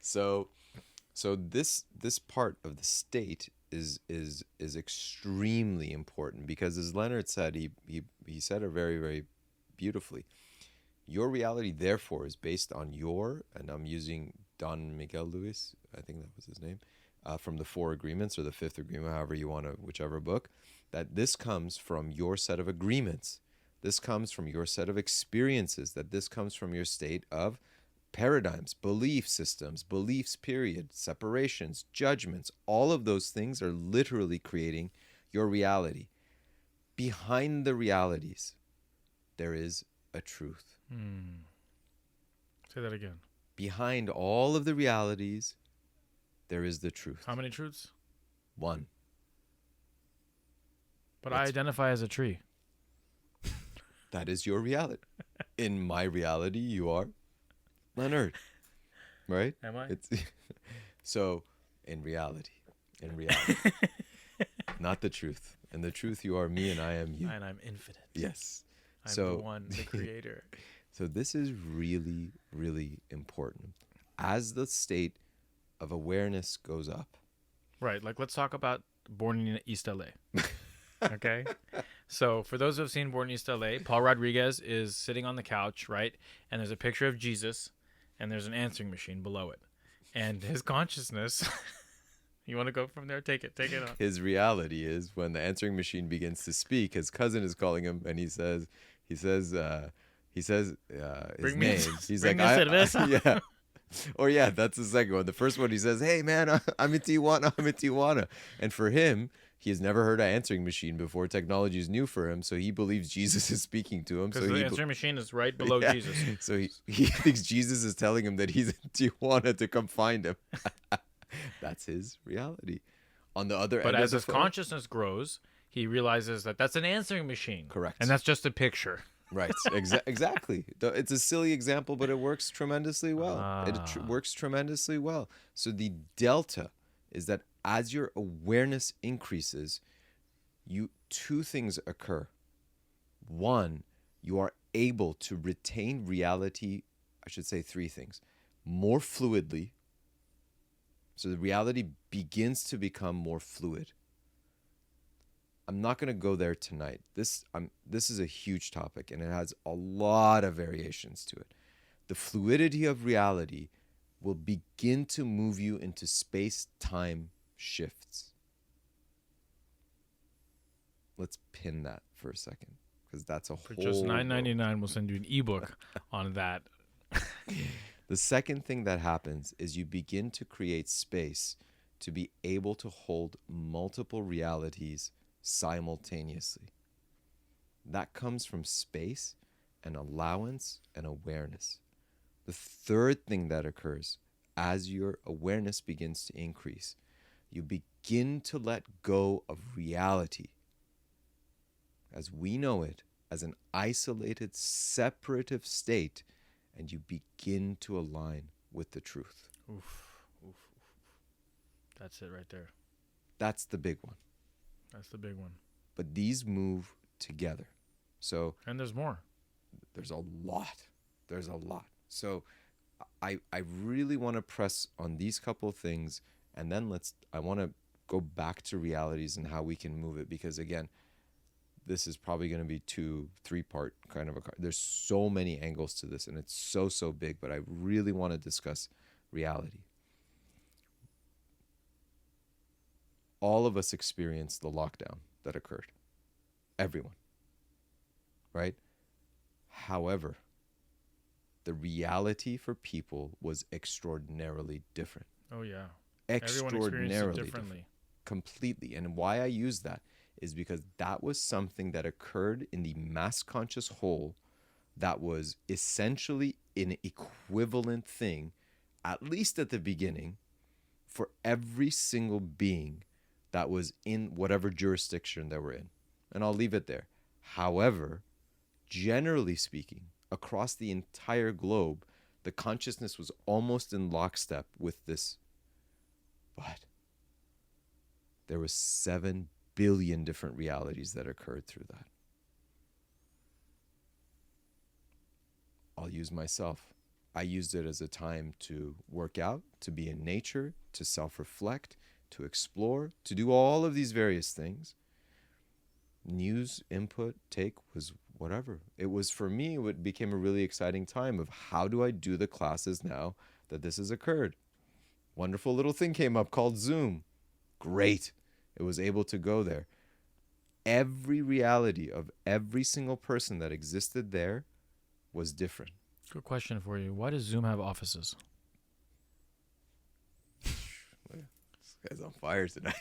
So this part of the state is extremely important because, as Leonard said, he said it very, very beautifully. Your reality, therefore, is based on and I'm using Don Miguel Lewis, I think that was his name, from the 4 Agreements or the 5th Agreement, however you want to, whichever book, that this comes from your set of agreements. This comes from your set of experiences, that this comes from your state of paradigms, belief systems, beliefs, period, separations, judgments. All of those things are literally creating your reality. Behind the realities, there is a truth. Say that again. Behind all of the realities, there is the truth. How many truths? 1. But I identify as a tree. That is your reality. In my reality, you are Leonard. Right? Am I? So, in reality. Not the truth. In the truth, you are me and I am you. And I'm infinite. Yes. I'm the one, the creator. So this is really, really important. As the state of awareness goes up. Right. Like, let's talk about Born in East LA. Okay? So, for those who have seen Born in East LA, Paul Rodriguez is sitting on the couch, right? And there's a picture of Jesus, and there's an answering machine below it. And his consciousness... You want to go from there? Take it on. His reality is when the answering machine begins to speak, his cousin is calling him, and he says his name. He's like, yeah. Or yeah, that's the second one. The first one, he says, "Hey man, I'm in Tijuana." And for him, he has never heard an answering machine before. Technology is new for him, so he believes Jesus is speaking to him. Because the answering machine is right below Jesus. So he thinks Jesus is telling him that he's in Tijuana to come find him. That's his reality. On the other end, but as his consciousness grows, he realizes that that's an answering machine. Correct. And that's just a picture. Right. Exactly. It's a silly example, but it works tremendously well. It works tremendously well. So the delta is that as your awareness increases, two things occur. One, you are able to retain reality, I should say 3 things, more fluidly. So the reality begins to become more fluid. I'm not going to go there tonight. This is a huge topic, and it has a lot of variations to it. The fluidity of reality will begin to move you into space-time shifts. Let's pin that for a second, because that's a For whole... just $9.99, we'll send you an ebook on that. The second thing that happens is you begin to create space to be able to hold multiple realities simultaneously. That comes from space and allowance and awareness. The third thing that occurs as your awareness begins to increase, you begin to let go of reality as we know it, as an isolated, separative state, and you begin to align with the truth. Oof. That's it right there. That's the big one. That's the big one. But these move together. So And there's more. there's a lot. There's a lot. So I really want to press on these couple of things, and then I want to go back to realities and how we can move it, because again, this is probably going to be 2-3 part kind of there's so many angles to this, and it's so big, but I really want to discuss reality. All of us experienced the lockdown that occurred. Everyone. Right? However, the reality for people was extraordinarily different. Oh, yeah. Everyone experienced it differently. Completely. And why I use that is because that was something that occurred in the mass conscious whole that was essentially an equivalent thing, at least at the beginning, for every single being that was in whatever jurisdiction they were in. And I'll leave it there. However, generally speaking, across the entire globe, the consciousness was almost in lockstep with this. But there was 7 billion different realities that occurred through that. I'll use myself. I used it as a time to work out, to be in nature, to self-reflect, to explore, to do all of these various things. News, input, take was whatever. It was, for me, it became a really exciting time of how do I do the classes now that this has occurred. Wonderful little thing came up called Zoom. Great. It was able to go there. Every reality of every single person that existed there was different. Good question for you. Why does Zoom have offices? This guy's on fire tonight.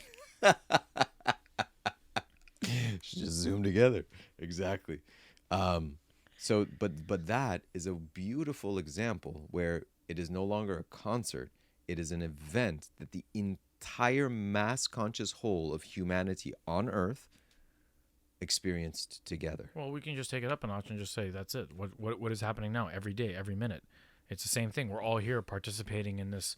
Should just Zoom together. Exactly. But that is a beautiful example where it is no longer a concert. It is an event that the entire mass conscious whole of humanity on Earth experienced together. Well, we can just take it up a notch and just say that's it. What is happening now? Every day, every minute, it's the same thing. We're all here participating in this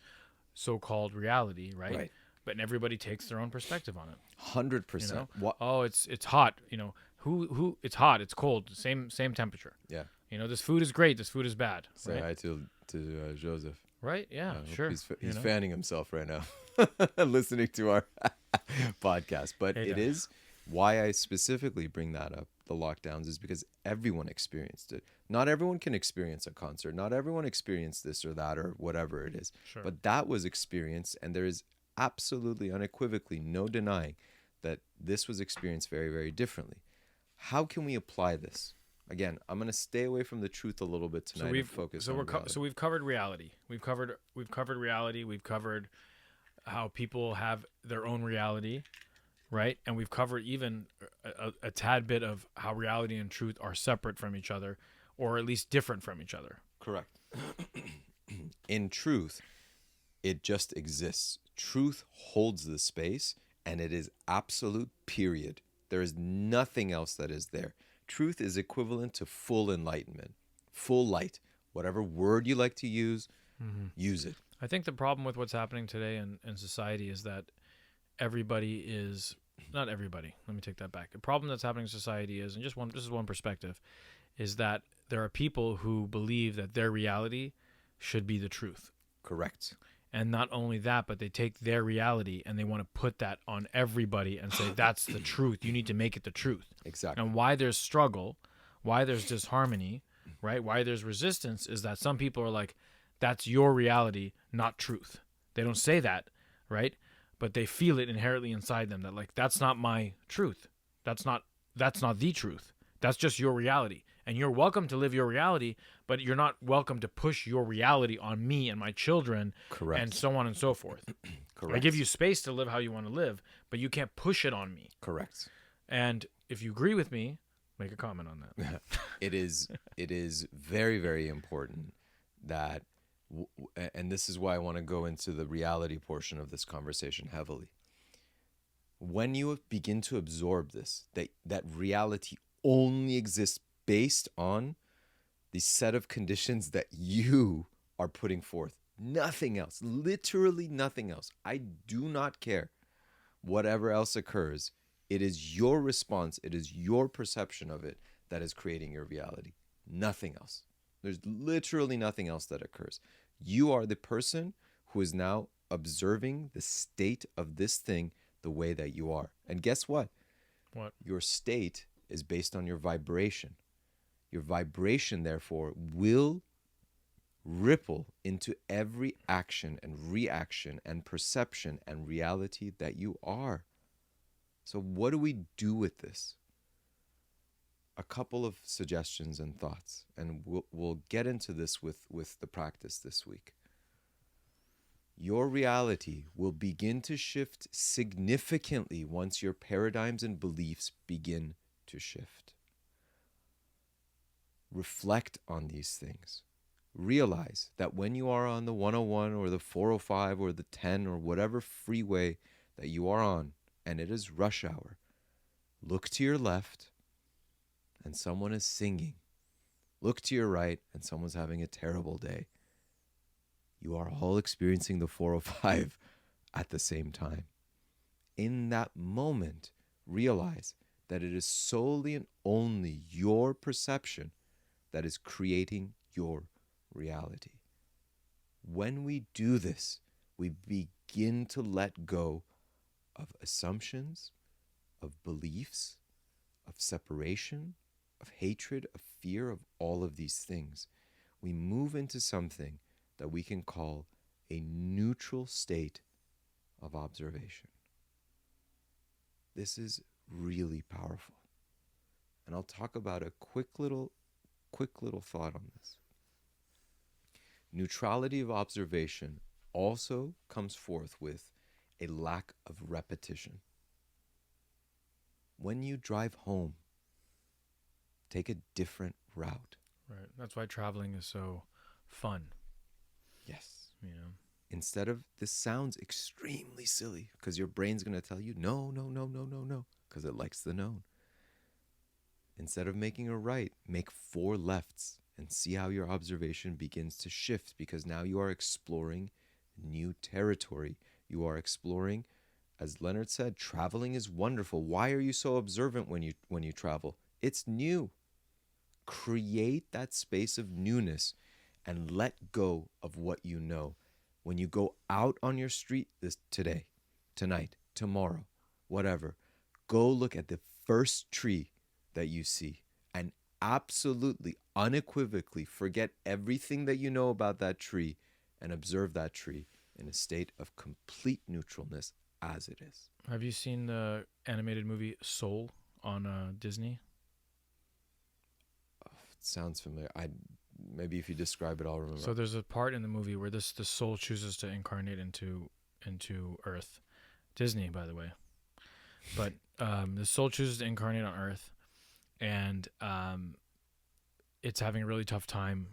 so-called reality, right? Right. But everybody takes their own perspective on it. 100%. You know? Oh, it's hot. You know, who? It's hot. It's cold. Same temperature. Yeah. You know, this food is great. This food is bad. Say right? hi to Joseph. Right? Yeah, sure. He's fanning himself right now, listening to our podcast. But it is why I specifically bring that up, the lockdowns, is because everyone experienced it. Not everyone can experience a concert. Not everyone experienced this or that or whatever it is. Sure. But that was experienced, and there is absolutely, unequivocally no denying that this was experienced very, very differently. How can we apply this? Again, I'm going to stay away from the truth a little bit tonight and focus on reality. So we've covered reality. We've covered reality. We've covered how people have their own reality, right? And we've covered even a tad bit of how reality and truth are separate from each other, or at least different from each other. Correct. In truth, it just exists. Truth holds the space, and it is absolute, period. There is nothing else that is there. Truth is equivalent to full enlightenment, full light. Whatever word you like to use, use it. I think the problem with what's happening today in society is that everybody is, not everybody, let me take that back. The problem that's happening in society is, and this is one perspective, is that there are people who believe that their reality should be the truth. Correct. And not only that, but they take their reality and they want to put that on everybody and say, that's the truth. You need to make it the truth. Exactly. And why there's struggle, why there's disharmony, right? Why there's resistance is that some people are like, that's your reality, not truth. They don't say that, right? But they feel it inherently inside them that like, that's not my truth. That's not the truth. That's just your reality. And you're welcome to live your reality, but you're not welcome to push your reality on me and my children. Correct. And so on and so forth. Correct. I give you space to live how you want to live, but you can't push it on me. Correct. And if you agree with me, make a comment on that. It is very, very important that, and this is why I want to go into the reality portion of this conversation heavily. When you begin to absorb this, that reality only exists based on the set of conditions that you are putting forth. Nothing else. Literally nothing else. I do not care whatever else occurs, it is your response, it is your perception of it that is creating your reality. Nothing else. There's literally nothing else that occurs. You are the person who is now observing the state of this thing the way that you are. And guess what? What? Your state is based on your vibration. Your vibration, therefore, will ripple into every action and reaction and perception and reality that you are. So what do we do with this? A couple of suggestions and thoughts, and we'll get into this with the practice this week. Your reality will begin to shift significantly once your paradigms and beliefs begin to shift. Reflect on these things. Realize that when you are on the 101 or the 405 or the 10 or whatever freeway that you are on, and it is rush hour, look to your left and someone is singing. Look to your right and someone's having a terrible day. You are all experiencing the 405 at the same time. In that moment, realize that it is solely and only your perception that is creating your reality. When we do this, we begin to let go of assumptions, of beliefs, of separation, of hatred, of fear, of all of these things. We move into something that we can call a neutral state of observation. This is really powerful. And I'll talk about a quick little thought on this. Neutrality of observation also comes forth with a lack of repetition. When you drive home, take a different route. Right. That's why traveling is so fun. Yes. You know. Instead of, this sounds extremely silly because your brain's going to tell you no, because it likes the known. Instead of making a right, make 4 lefts and see how your observation begins to shift, because now you are exploring new territory. You are exploring, as Leonard said, traveling is wonderful. Why are you so observant when you travel? It's new. Create that space of newness and let go of what you know. When you go out on your street today, tonight, tomorrow, whatever, go look at the first tree that you see and absolutely, unequivocally forget everything that you know about that tree and observe that tree in a state of complete neutralness as it is. Have you seen the animated movie Soul on Disney? Oh, it sounds familiar. Maybe if you describe it, I'll remember. So there's a part in the movie where the soul chooses to incarnate into Earth. Disney, by the way. But the soul chooses to incarnate on Earth, and it's having a really tough time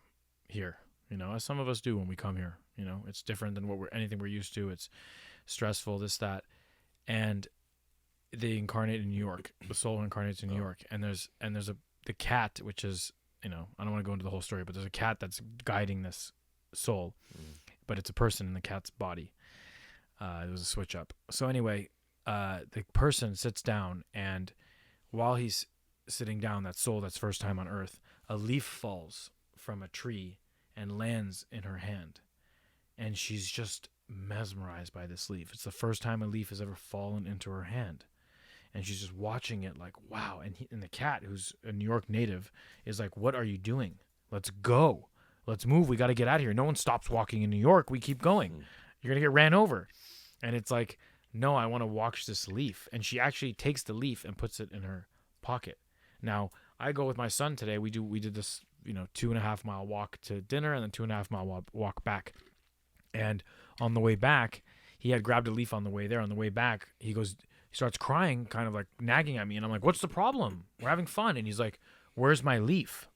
here, you know, as some of us do when we come here. You know, it's different than anything we're used to. It's stressful, this, that. And they incarnate in New York. The soul incarnates in New York. And there's the cat, which is, you know, I don't want to go into the whole story, but there's a cat that's guiding this soul, but it's a person in the cat's body. It was a switch up. So anyway, the person sits down, and while he's sitting down, that soul that's first time on Earth, a leaf falls from a tree and lands in her hand. And she's just mesmerized by this leaf. It's the first time a leaf has ever fallen into her hand. And she's just watching it like, wow. And the cat, who's a New York native, is like, what are you doing? Let's go. Let's move. We got to get out of here. No one stops walking in New York. We keep going. You're going to get ran over. And it's like, no, I want to watch this leaf. And she actually takes the leaf and puts it in her pocket. Now, I go with my son today. We did this, 2.5 mile walk to dinner and then 2.5 mile walk back. And on the way back, he had grabbed a leaf on the way there. On the way back, he starts crying, kind of like nagging at me. And I'm like, what's the problem? We're having fun. And he's like, where's my leaf?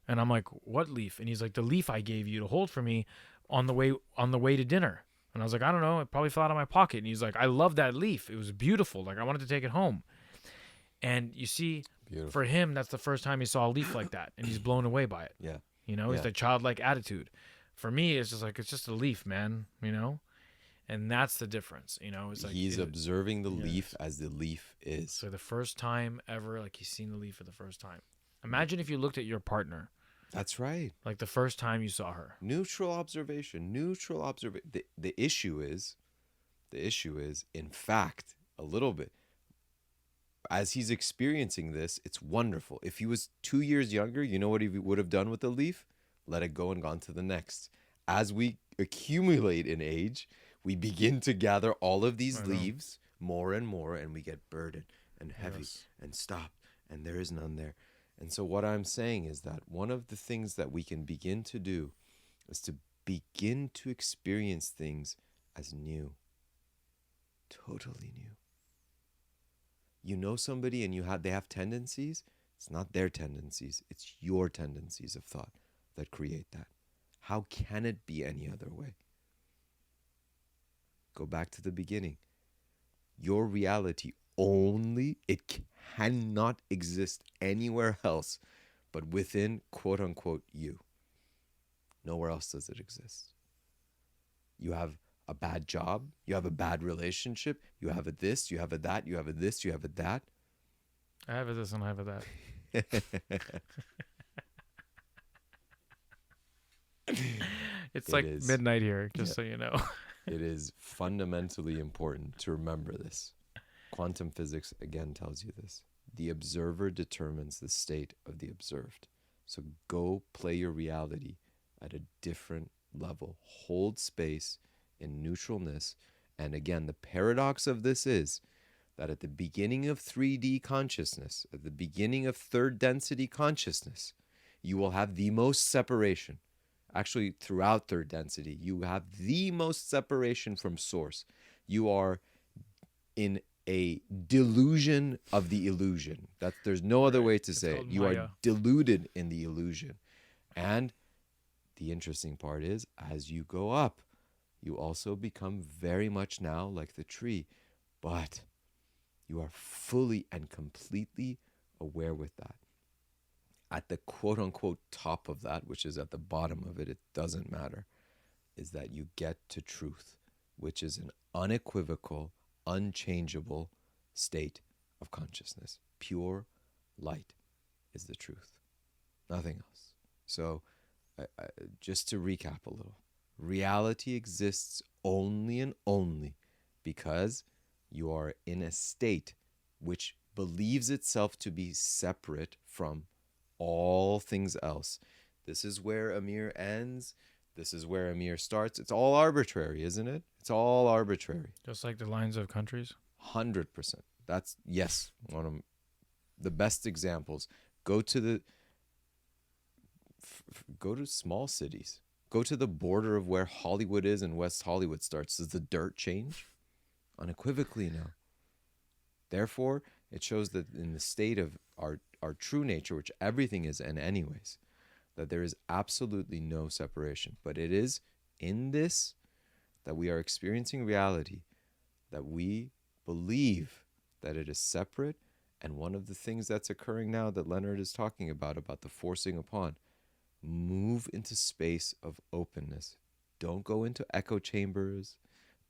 And I'm like, what leaf? And he's like, the leaf I gave you to hold for me on the way to dinner. And I was like, I don't know. It probably fell out of my pocket. And he's like, I love that leaf. It was beautiful. Like, I wanted to take it home. And you see, beautiful. For him, that's the first time he saw a leaf like that. And he's blown away by it. Yeah. It's the childlike attitude. For me, it's just like, it's just a leaf, man, And that's the difference, you know. It's like He's observing the leaf yes. as the leaf is. So the first time ever, like he's seen the leaf for the first time. Imagine if you looked at your partner, That's right. like the first time you saw her. Neutral observation. Neutral observation. The issue is, in fact, a little bit. As he's experiencing this, it's wonderful. If he was 2 years younger, you know what he would have done with the leaf? Let it go and gone to the next. As we accumulate in age, we begin to gather all of these leaves more and more, and we get burdened and heavy and stop, and there is none there. And so what I'm saying is that one of the things that we can begin to do is to begin to experience things as new, totally new. You know somebody and they have tendencies. It's not their tendencies. It's your tendencies of thought that create that. How can it be any other way? Go back to the beginning. Your reality only, it cannot exist anywhere else but within, quote unquote, you. Nowhere else does it exist. You have a bad job, you have a bad relationship, you have a this, you have a that, you have a this, you have a that. I have a this and I have a that. It's like midnight here, just so you know. It is fundamentally important to remember this. Quantum physics, again, tells you this. The observer determines the state of the observed. So go play your reality at a different level. Hold space in neutralness. And again, the paradox of this is that at the beginning of 3D consciousness, at the beginning of third density consciousness, you will have the most separation. Actually, throughout third density, you have the most separation from source. You are in a delusion of the illusion. There's no other way to say it. You are deluded in the illusion. And the interesting part is, as you go up, you also become very much now like the tree. But you are fully and completely aware with that. At the quote-unquote top of that, which is at the bottom of it, it doesn't matter, is that you get to truth, which is an unequivocal, unchangeable state of consciousness. Pure light is the truth. Nothing else. So just to recap a little, reality exists only and only because you are in a state which believes itself to be separate from all things else. This is where Amir ends. This is where Amir starts. It's all arbitrary, isn't it? It's all arbitrary. Just like the lines of countries? 100%. That's, yes, one of the best examples. Go to small cities. Go to the border of where Hollywood is and West Hollywood starts. Does the dirt change? Unequivocally, no. Therefore, it shows that in the state of our true nature, which everything is in anyways, that there is absolutely no separation. But it is in this that we are experiencing reality, that we believe that it is separate. And one of the things that's occurring now that Leonard is talking about the forcing upon, move into space of openness. Don't go into echo chambers.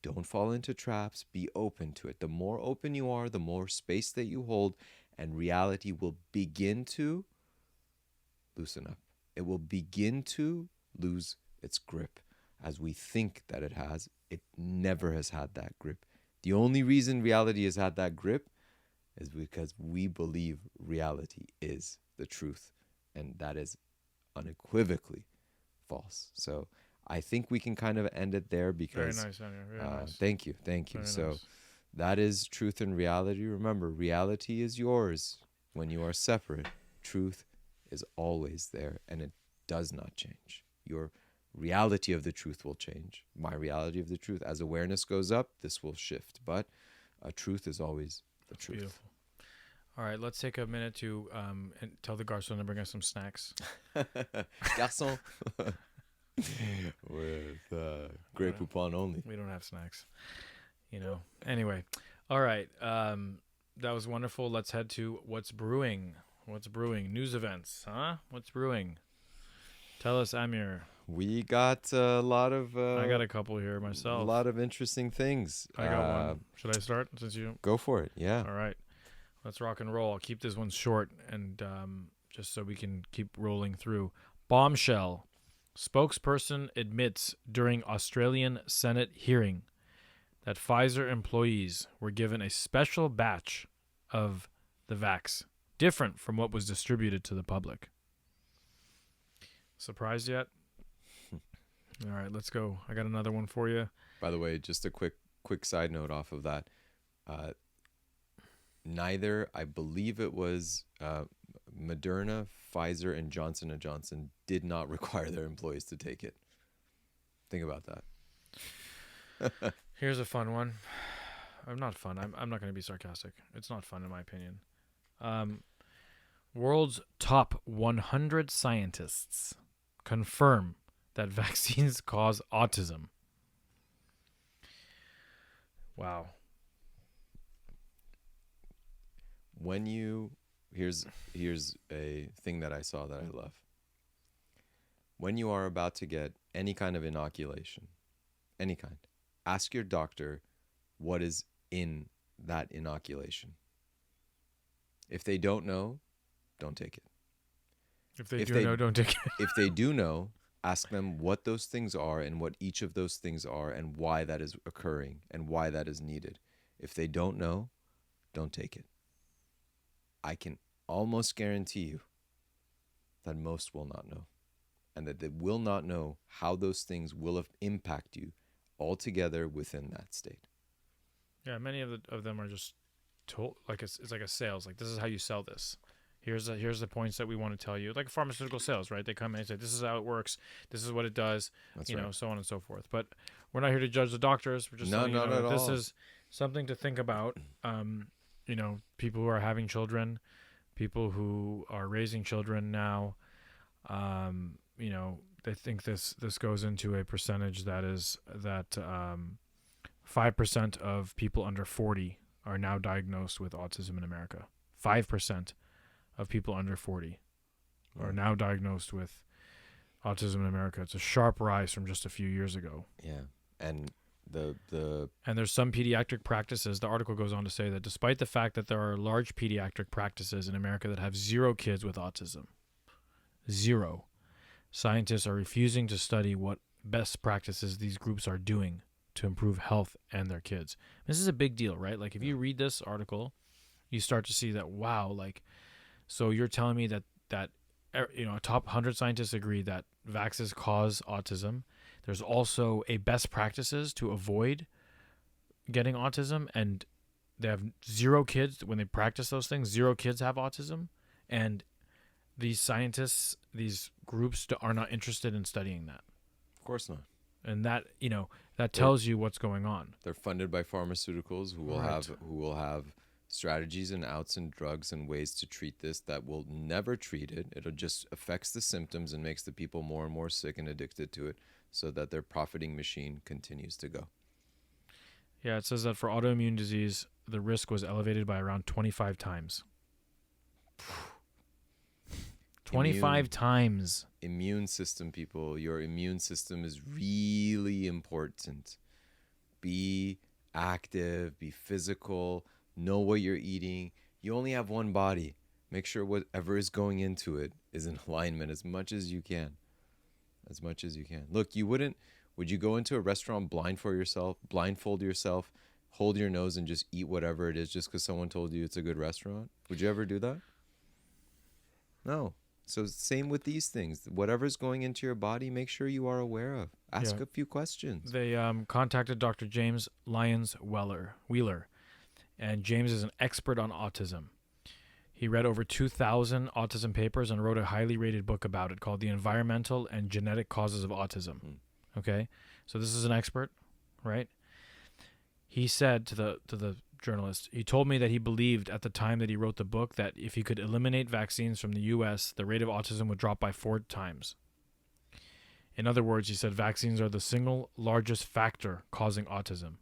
Don't fall into traps. Be open to it. The more open you are, the more space that you hold, and reality will begin to loosen up. It will begin to lose its grip. As we think that it has, it never has had that grip. The only reason reality has had that grip is because we believe reality is the truth, and that is unequivocally false. So I think we can kind of end it there because very nice, Amir. Very nice. Thank you. Very So nice. That is truth and reality. Remember, reality is yours when you are separate. Truth is always there, and it does not change. Your reality of the truth will change. My reality of the truth, as awareness goes up, this will shift. But truth is always the truth. Beautiful. All right, let's take a minute to and tell the garçon to bring us some snacks. Garçon. With Grey Poupon only. We don't have snacks. You know. Anyway, all right. That was wonderful. Let's head to what's brewing. What's brewing? News events, huh? What's brewing? Tell us, Amir. We got a lot of I got a couple here myself. interesting things. I got one. Should I start since you? Go for it. Yeah. All right. Let's rock and roll. I'll keep this one short and just so we can keep rolling through. Bombshell. Spokesperson admits during Australian Senate hearing that Pfizer employees were given a special batch of the vax, different from what was distributed to the public. Surprised yet? All right, let's go. I got another one for you. By the way, just a quick side note off of that. Neither, I believe it was Moderna, Pfizer, and Johnson & Johnson did not require their employees to take it. Think about that. Here's a fun one. I'm not fun. I'm not going to be sarcastic. It's not fun in my opinion. World's top 100 scientists confirm that vaccines cause autism. Wow. Here's a thing that I saw that I love. When you are about to get any kind of inoculation, any kind, ask your doctor what is in that inoculation. If they don't know, don't take it. If they do know, don't take it. If they do know, ask them what those things are and what each of those things are and why that is occurring and why that is needed. If they don't know, don't take it. I can almost guarantee you that most will not know, and that they will not know how those things will impact you altogether within that state. Yeah, many of them are just told, like it's like a sales, like this is how you sell this. Here's the points that we want to tell you, like pharmaceutical sales, right? They come in and say, this is how it works, this is what it does, That's you right. know, so on and so forth. But we're not here to judge the doctors. We're just telling you that this is something to think about. You know, people who are having children, people who are raising children now, you know, they think this goes into a percentage that 5% of people under 40 are now diagnosed with autism in America. 5% of people under 40 are now diagnosed with autism in America. It's a sharp rise from just a few years ago. Yeah, and and there's some pediatric practices. The article goes on to say that despite the fact that there are large pediatric practices in America that have 0 kids with autism, 0, scientists are refusing to study what best practices these groups are doing to improve health and their kids. This is a big deal, right? Like if you read this article, you start to see that, wow, like, so you're telling me that you know, a top 100 scientists agree that vaccines cause autism. There's also a best practices to avoid getting autism, and they have 0 kids when they practice those things. 0 kids have autism, and these scientists, these groups are not interested in studying that. Of course not. And that, you know, that tells you what's going on. They're funded by pharmaceuticals who will have strategies and outs and drugs and ways to treat this that will never treat it. It'll just affects the symptoms and makes the people more and more sick and addicted to it, so that their profiting machine continues to go. Yeah, it says that for autoimmune disease, the risk was elevated by around 25 times. 25 times. Immune system, people. Your immune system is really important. Be active, be physical, know what you're eating. You only have one body. Make sure whatever is going into it is in alignment as much as you can. As much as you can. Look, would you go into a restaurant blindfold yourself, hold your nose and just eat whatever it is just because someone told you it's a good restaurant? Would you ever do that? No. So same with these things. Whatever's going into your body, make sure you are aware of. Ask a few questions. They contacted Dr. James Lyons Wheeler, and James is an expert on autism. He read over 2,000 autism papers and wrote a highly rated book about it called The Environmental and Genetic Causes of Autism. Okay? So this is an expert, right? He said to the journalist, he told me that he believed at the time that he wrote the book that if he could eliminate vaccines from the U.S., the rate of autism would drop by 4 times. In other words, he said vaccines are the single largest factor causing autism.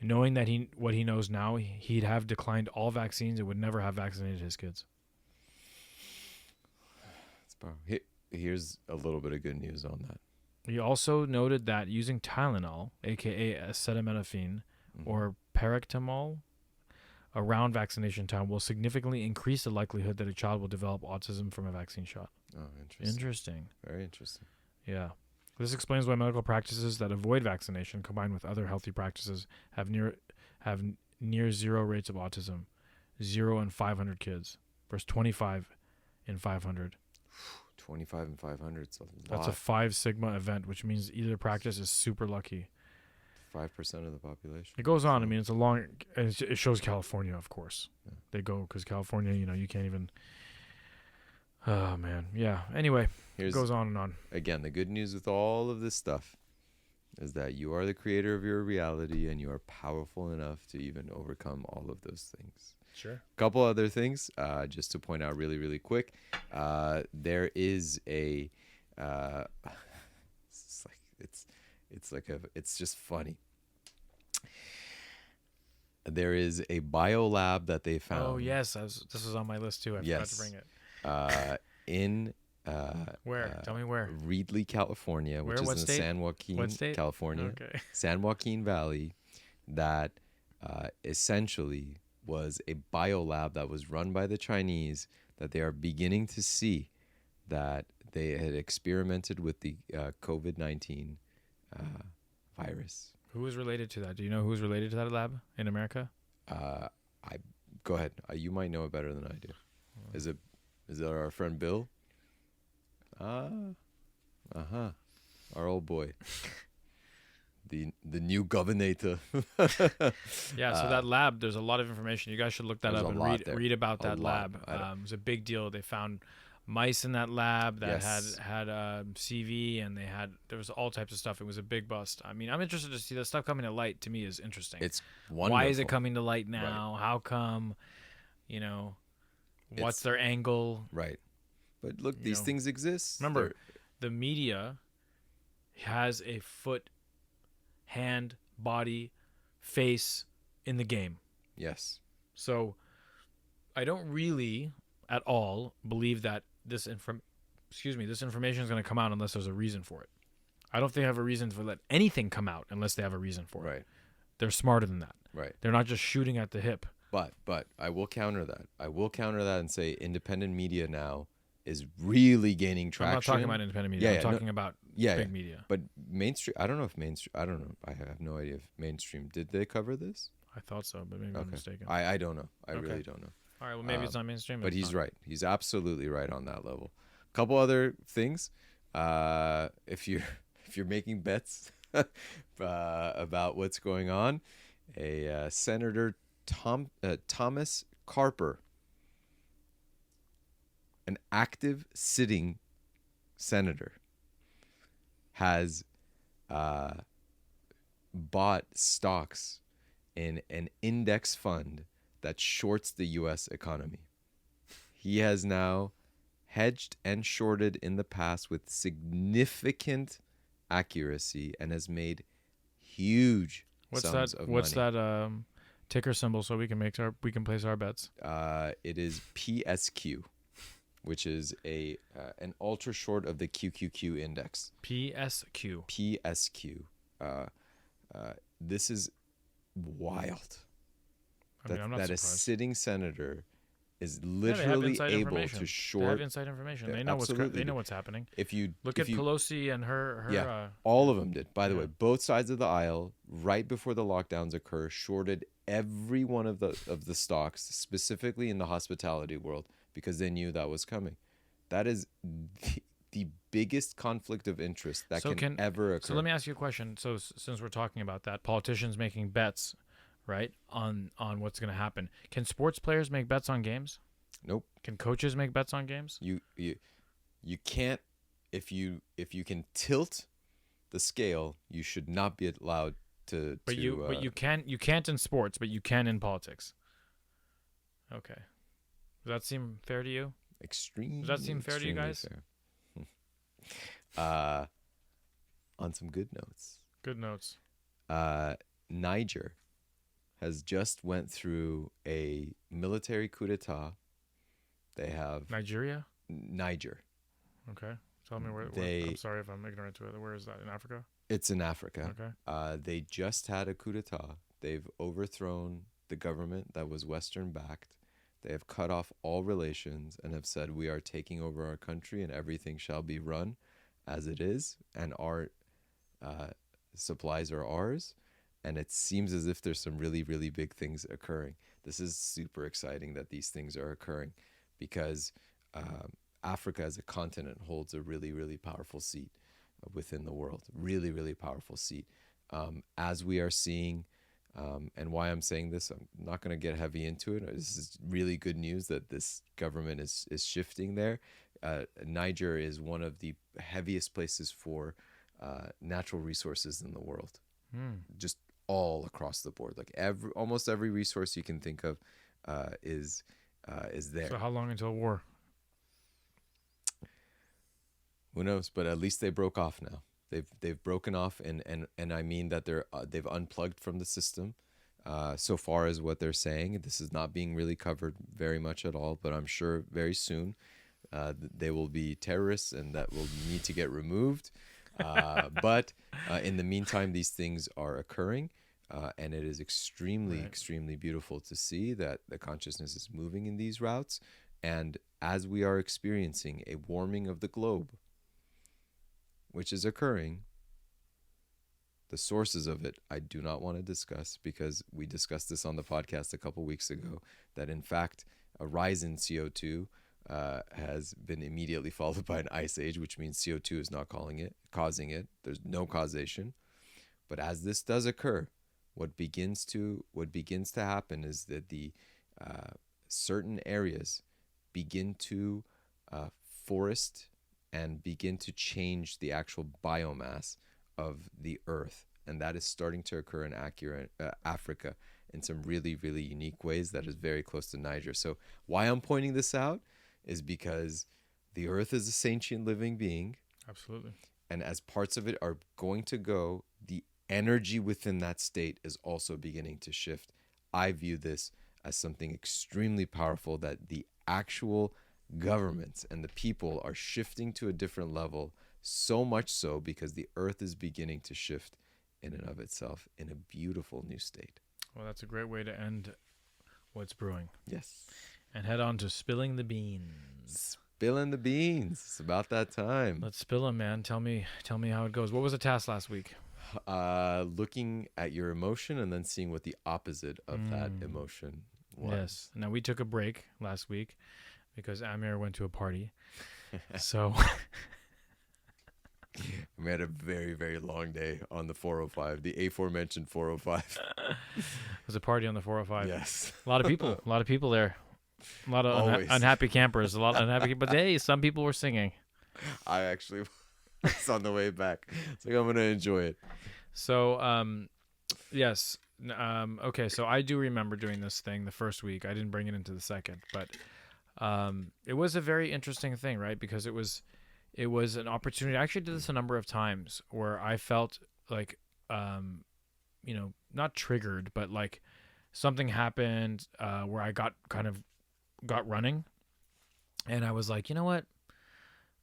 Knowing that what he knows now, he'd have declined all vaccines and would never have vaccinated his kids. Here's a little bit of good news on that. He also noted that using Tylenol, aka acetaminophen, Mhm. or paracetamol around vaccination time will significantly increase the likelihood that a child will develop autism from a vaccine shot. Oh, interesting. Interesting. Very interesting. Yeah. This explains why medical practices that avoid vaccination combined with other healthy practices have near zero rates of autism, 0 in 500 kids versus 25 in 500. 25 and 500. It's a lot. That's a 5 sigma event, which means either practice is super lucky. 5% of the population. It goes on. So- I mean, it's a long. It shows California, of course. Yeah. They go because California, you can't even. Oh man, yeah. Anyway, it Here's goes on and on. again the good news with all of this stuff is that you are the creator of your reality and you are powerful enough to even overcome all of those things. Sure. Couple other things, just to point out really, really quick. There is a, it's just funny. There is a biolab that they found. Oh yes, this was on my list too. I forgot to bring it. In Where? Tell me where. Reedley, California, which Where? is What in the state? San Joaquin, What state? California, Okay. San Joaquin Valley, that essentially was a biolab that was run by the Chinese, that they are beginning to see that they had experimented with the COVID-19 virus. Who was related to that? Do you know who's related to that lab in America? I go ahead. You might know it better than I do. Is it our friend Bill? Our old boy. The new governor. Yeah, so that lab, there's a lot of information. You guys should look that There's up a and lot there. read about A that lot. lab. It was a big deal. They found mice in that lab that had CV, and there was all types of stuff. It was a big bust. I mean, I'm interested to see that stuff coming to light. To me, is interesting. It's wonderful. Why is it coming to light now? Right. How come? What's their angle? Right. But look, these things exist. Remember, the media has a foot, hand, body, face in the game. Yes. So I don't really at all believe that this information is going to come out unless there's a reason for it. I don't think they have a reason to let anything come out unless they have a reason for it. Right. They're smarter than that. Right. They're not just shooting at the hip. But I will counter that. And say independent media now is really gaining traction. I'm not talking about independent media. I'm talking about big media. But mainstream, I don't know. I have no idea if mainstream, did they cover this? I thought so, but maybe I'm mistaken. I don't know. I really don't know. All right, well, maybe it's not mainstream. But he's right. He's absolutely right on that level. A couple other things. If you're making bets about what's going on, a Senator Thomas Carper, an active sitting senator, has bought stocks in an index fund that shorts the U.S. economy. He has now hedged and shorted in the past with significant accuracy and has made huge sums of money. What's that ticker symbol so we can place our bets? It is PSQ, which is an ultra short of the QQQ index. PSQ. This is wild. I'm not that surprised. A sitting senator is literally able to short. They have inside information. They know what's happening. If you look at Pelosi and her. All of them did. By the way, both sides of the aisle, right before the lockdowns occur, shorted every one of the stocks, specifically in the hospitality world, because they knew that was coming. That is the biggest conflict of interest that can ever occur. So let me ask you a question. So since we're talking about that, politicians making bets, right, on what's going to happen. Can sports players make bets on games? Nope. Can coaches make bets on games? You can't. If you can tilt the scale, you should not be allowed to. But you can't in sports, but you can in politics. Okay. Does that seem fair to you? Extreme. Does that seem fair to you guys? On some good notes. Good notes. Niger has just went through a military coup d'etat. They have Nigeria? Niger. Okay. Tell me where. I'm They sorry if I'm ignorant to it. Where is that? In Africa? It's in Africa. Okay. They just had a coup d'état. They've overthrown the government that was Western backed. They have cut off all relations and have said, we are taking over our country and everything shall be run as it is, and our uh, supplies are ours. And it seems as if there's some really, really big things occurring. This is super exciting that these things are occurring because Africa as a continent holds a really, really powerful seat within the world. Really, really powerful seat. As we are seeing, and why I'm saying this, I'm not going to get heavy into it. This is really good news that this government is shifting there. Niger is one of the heaviest places for natural resources in the world. Just all across the board. Like almost every resource you can think of is there. So how long until war? Who knows? But at least they broke off now. They've broken off, and I mean that they've unplugged from the system. So far as what they're saying, this is not being really covered very much at all. But I'm sure very soon they will be terrorists, and that will need to get removed. But in the meantime, these things are occurring, and it is extremely beautiful to see that the consciousness is moving in these routes. And as we are experiencing a warming of the globe, which is occurring, the sources of it I do not want to discuss, because we discussed this on the podcast a couple weeks ago, that in fact a rise in CO2 has been immediately followed by an ice age, which means CO2 is not causing it. There's no causation. But as this does occur, what begins to happen is that the certain areas begin to forest and begin to change the actual biomass of the earth. And that is starting to occur in Africa in some really, really unique ways that is very close to Niger. So why I'm pointing this out is because the earth is a sentient living being. Absolutely. And as parts of it are going to go, the energy within that state is also beginning to shift. I view this as something extremely powerful, that the actual governments and the people are shifting to a different level, so much so because the earth is beginning to shift in and of itself in a beautiful new state. Well, that's a great way to end What's Brewing. Yes. And head on to Spilling the Beans. Spilling the beans. It's about that time. Let's spill them, man. Tell me how it goes. What was the task last week? Looking at your emotion and then seeing what the opposite of that emotion was. Yes. Now, we took a break last week because Amir went to a party. So we had a very, very long day on the 405, the aforementioned 405. It was a party on the 405. Yes. A lot of people there. A lot of unhappy campers. A lot of unhappy, but hey, some people were singing. I actually was on the way back. It's like, I'm going to enjoy it. So, yes. Okay, so I do remember doing this thing the first week. I didn't bring it into the second, but it was a very interesting thing, right? Because it was an opportunity. I actually did this a number of times where I felt like, not triggered, but like something happened where I got running, and I was like, you know what?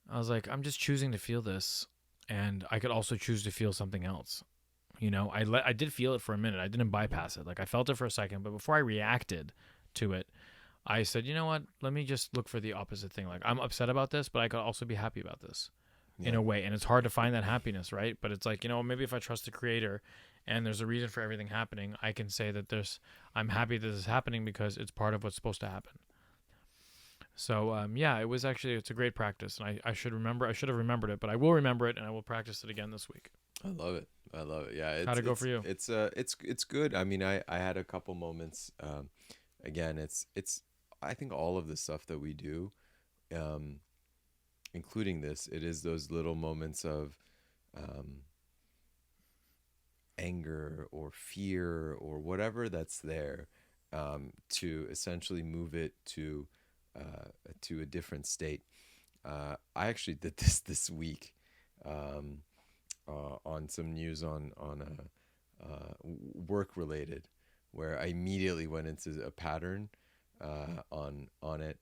I was like, I'm just choosing to feel this, and I could also choose to feel something else. I did feel it for a minute. I didn't bypass it. Like, I felt it for a second, but before I reacted to it, I said, you know what? Let me just look for the opposite thing. Like, I'm upset about this, but I could also be happy about this in a way. And it's hard to find that happiness, right? But it's like, maybe if I trust the creator and there's a reason for everything happening, I can say that I'm happy that this is happening because it's part of what's supposed to happen. So, it's a great practice. And I should have remembered it, but I will remember it, and I will practice it again this week. I love it. Yeah. How'd it go for you? It's good. I mean, I had a couple moments. Again, it's I think all of the stuff that we do, including this, it is those little moments of anger or fear or whatever that's there, to essentially move it to a different state. I actually did this week on some news on work related, where I immediately went into a pattern on it,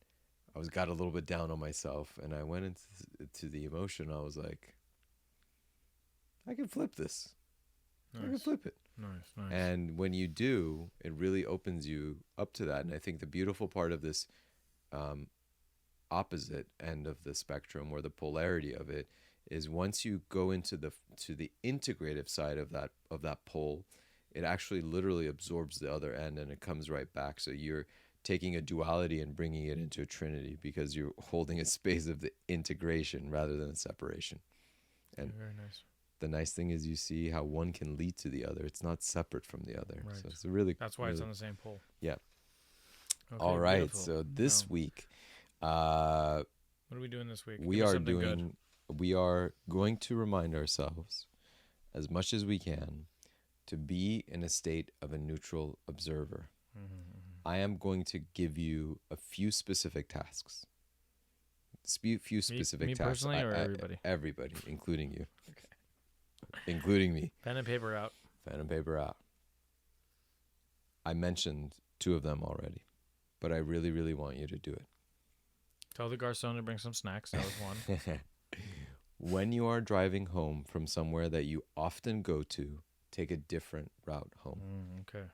got a little bit down on myself, and I went into the emotion. I was like, I can flip this. Nice. I can flip it. Nice. And when you do, it really opens you up to that. And I think the beautiful part of this opposite end of the spectrum, or the polarity of it, is once you go into the integrative side of that pole, it actually literally absorbs the other end, and it comes right back. So you're taking a duality and bringing it into a trinity, because you're holding a space of the integration rather than separation. And very nice. The nice thing is you see how one can lead to the other. It's not separate from the other. Right. So it's really, that's why it's on the same pole. Yeah. Okay, all right. beautiful. So this week, what are we doing this week? we are going to remind ourselves as much as we can to be in a state of a neutral observer. I am going to give you a few specific tasks. Few specific me tasks. Personally, or everybody? Everybody, including you. Okay. Including me. Pen and paper out. Pen and paper out. I mentioned 2 of them already, but I really, really want you to do it. Tell the garçon to bring some snacks. That was one. When you are driving home from somewhere that you often go to, take a different route home. Okay.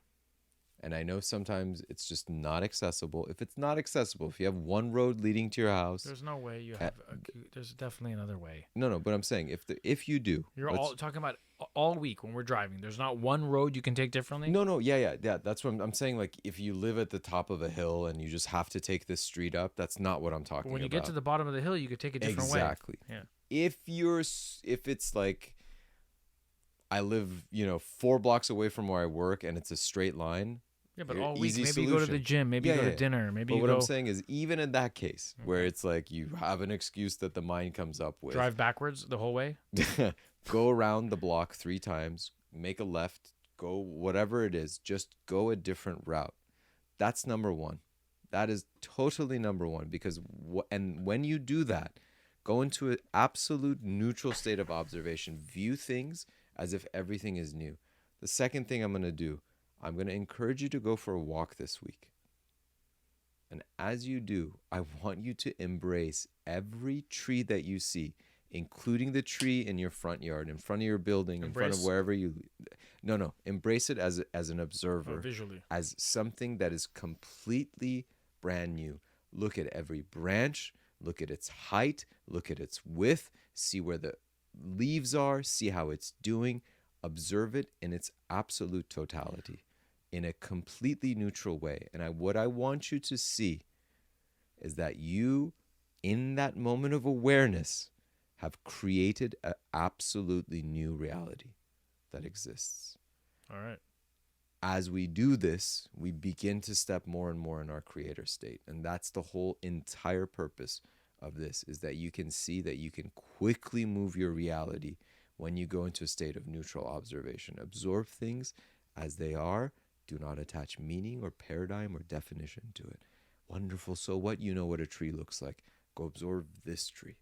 And I know sometimes it's just not accessible. If it's not accessible, if you have one road leading to your house, there's no way you have. There's definitely another way. No. But I'm saying if you do, you're all talking about all week when we're driving. There's not one road you can take differently. No. Yeah. That's what I'm saying. Like, if you live at the top of a hill and you just have to take this street up, that's not what I'm talking about. When you get to the bottom of the hill, you could take a different way. Exactly. Yeah. If it's like, I live 4 blocks away from where I work and it's a straight line. Yeah, but all week, maybe solution. you go to the gym, maybe you go to dinner, maybe what I'm saying is, even in that case, where it's like you have an excuse that the mind comes up with. Drive backwards the whole way? Go around the block 3 times, make a left, go whatever it is, just go a different route. That's number 1. That is totally number 1, because and when you do that, go into an absolute neutral state of observation. View things as if everything is new. The second thing I'm going to do, I'm going to encourage you to go for a walk this week. And as you do, I want you to embrace every tree that you see, including the tree in your front yard, in front of your building, in front of wherever you... No. Embrace it as an observer. Visually. As something that is completely brand new. Look at every branch. Look at its height. Look at its width. See where the leaves are. See how it's doing. Observe it in its absolute totality, in a completely neutral way. And what I want you to see is that you, in that moment of awareness, have created an absolutely new reality that exists. All right. As we do this, we begin to step more and more in our creator state. And that's the whole entire purpose of this, is that you can see that you can quickly move your reality when you go into a state of neutral observation. Absorb things as they are. Do not attach meaning or paradigm or definition to it. Wonderful. So what? You know what a tree looks like. Go absorb this tree.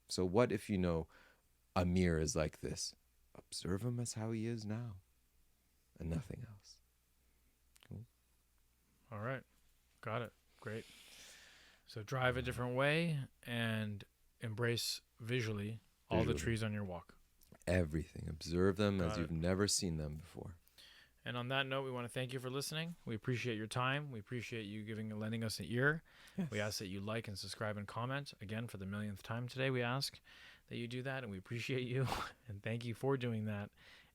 So what if you know Amir is like this? Observe him as how he is now, and nothing else. Cool. All right. Got it. Great. So drive a different way and embrace visually all the trees on your walk. Everything. Observe them as you've never seen them before. And on that note, we want to thank you for listening. We appreciate your time. We appreciate you lending us an ear. Yes. We ask that you like and subscribe and comment. Again, for the millionth time today, we ask that you do that, and we appreciate you. And thank you for doing that.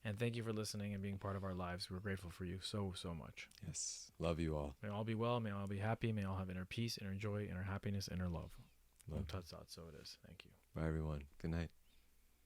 And thank you for listening and being part of our lives. We're grateful for you so much. Yes. Love you all. May all be well. May all be happy. May all have inner peace, inner joy, inner happiness, inner love. So it is. Thank you. Bye, everyone. Good night.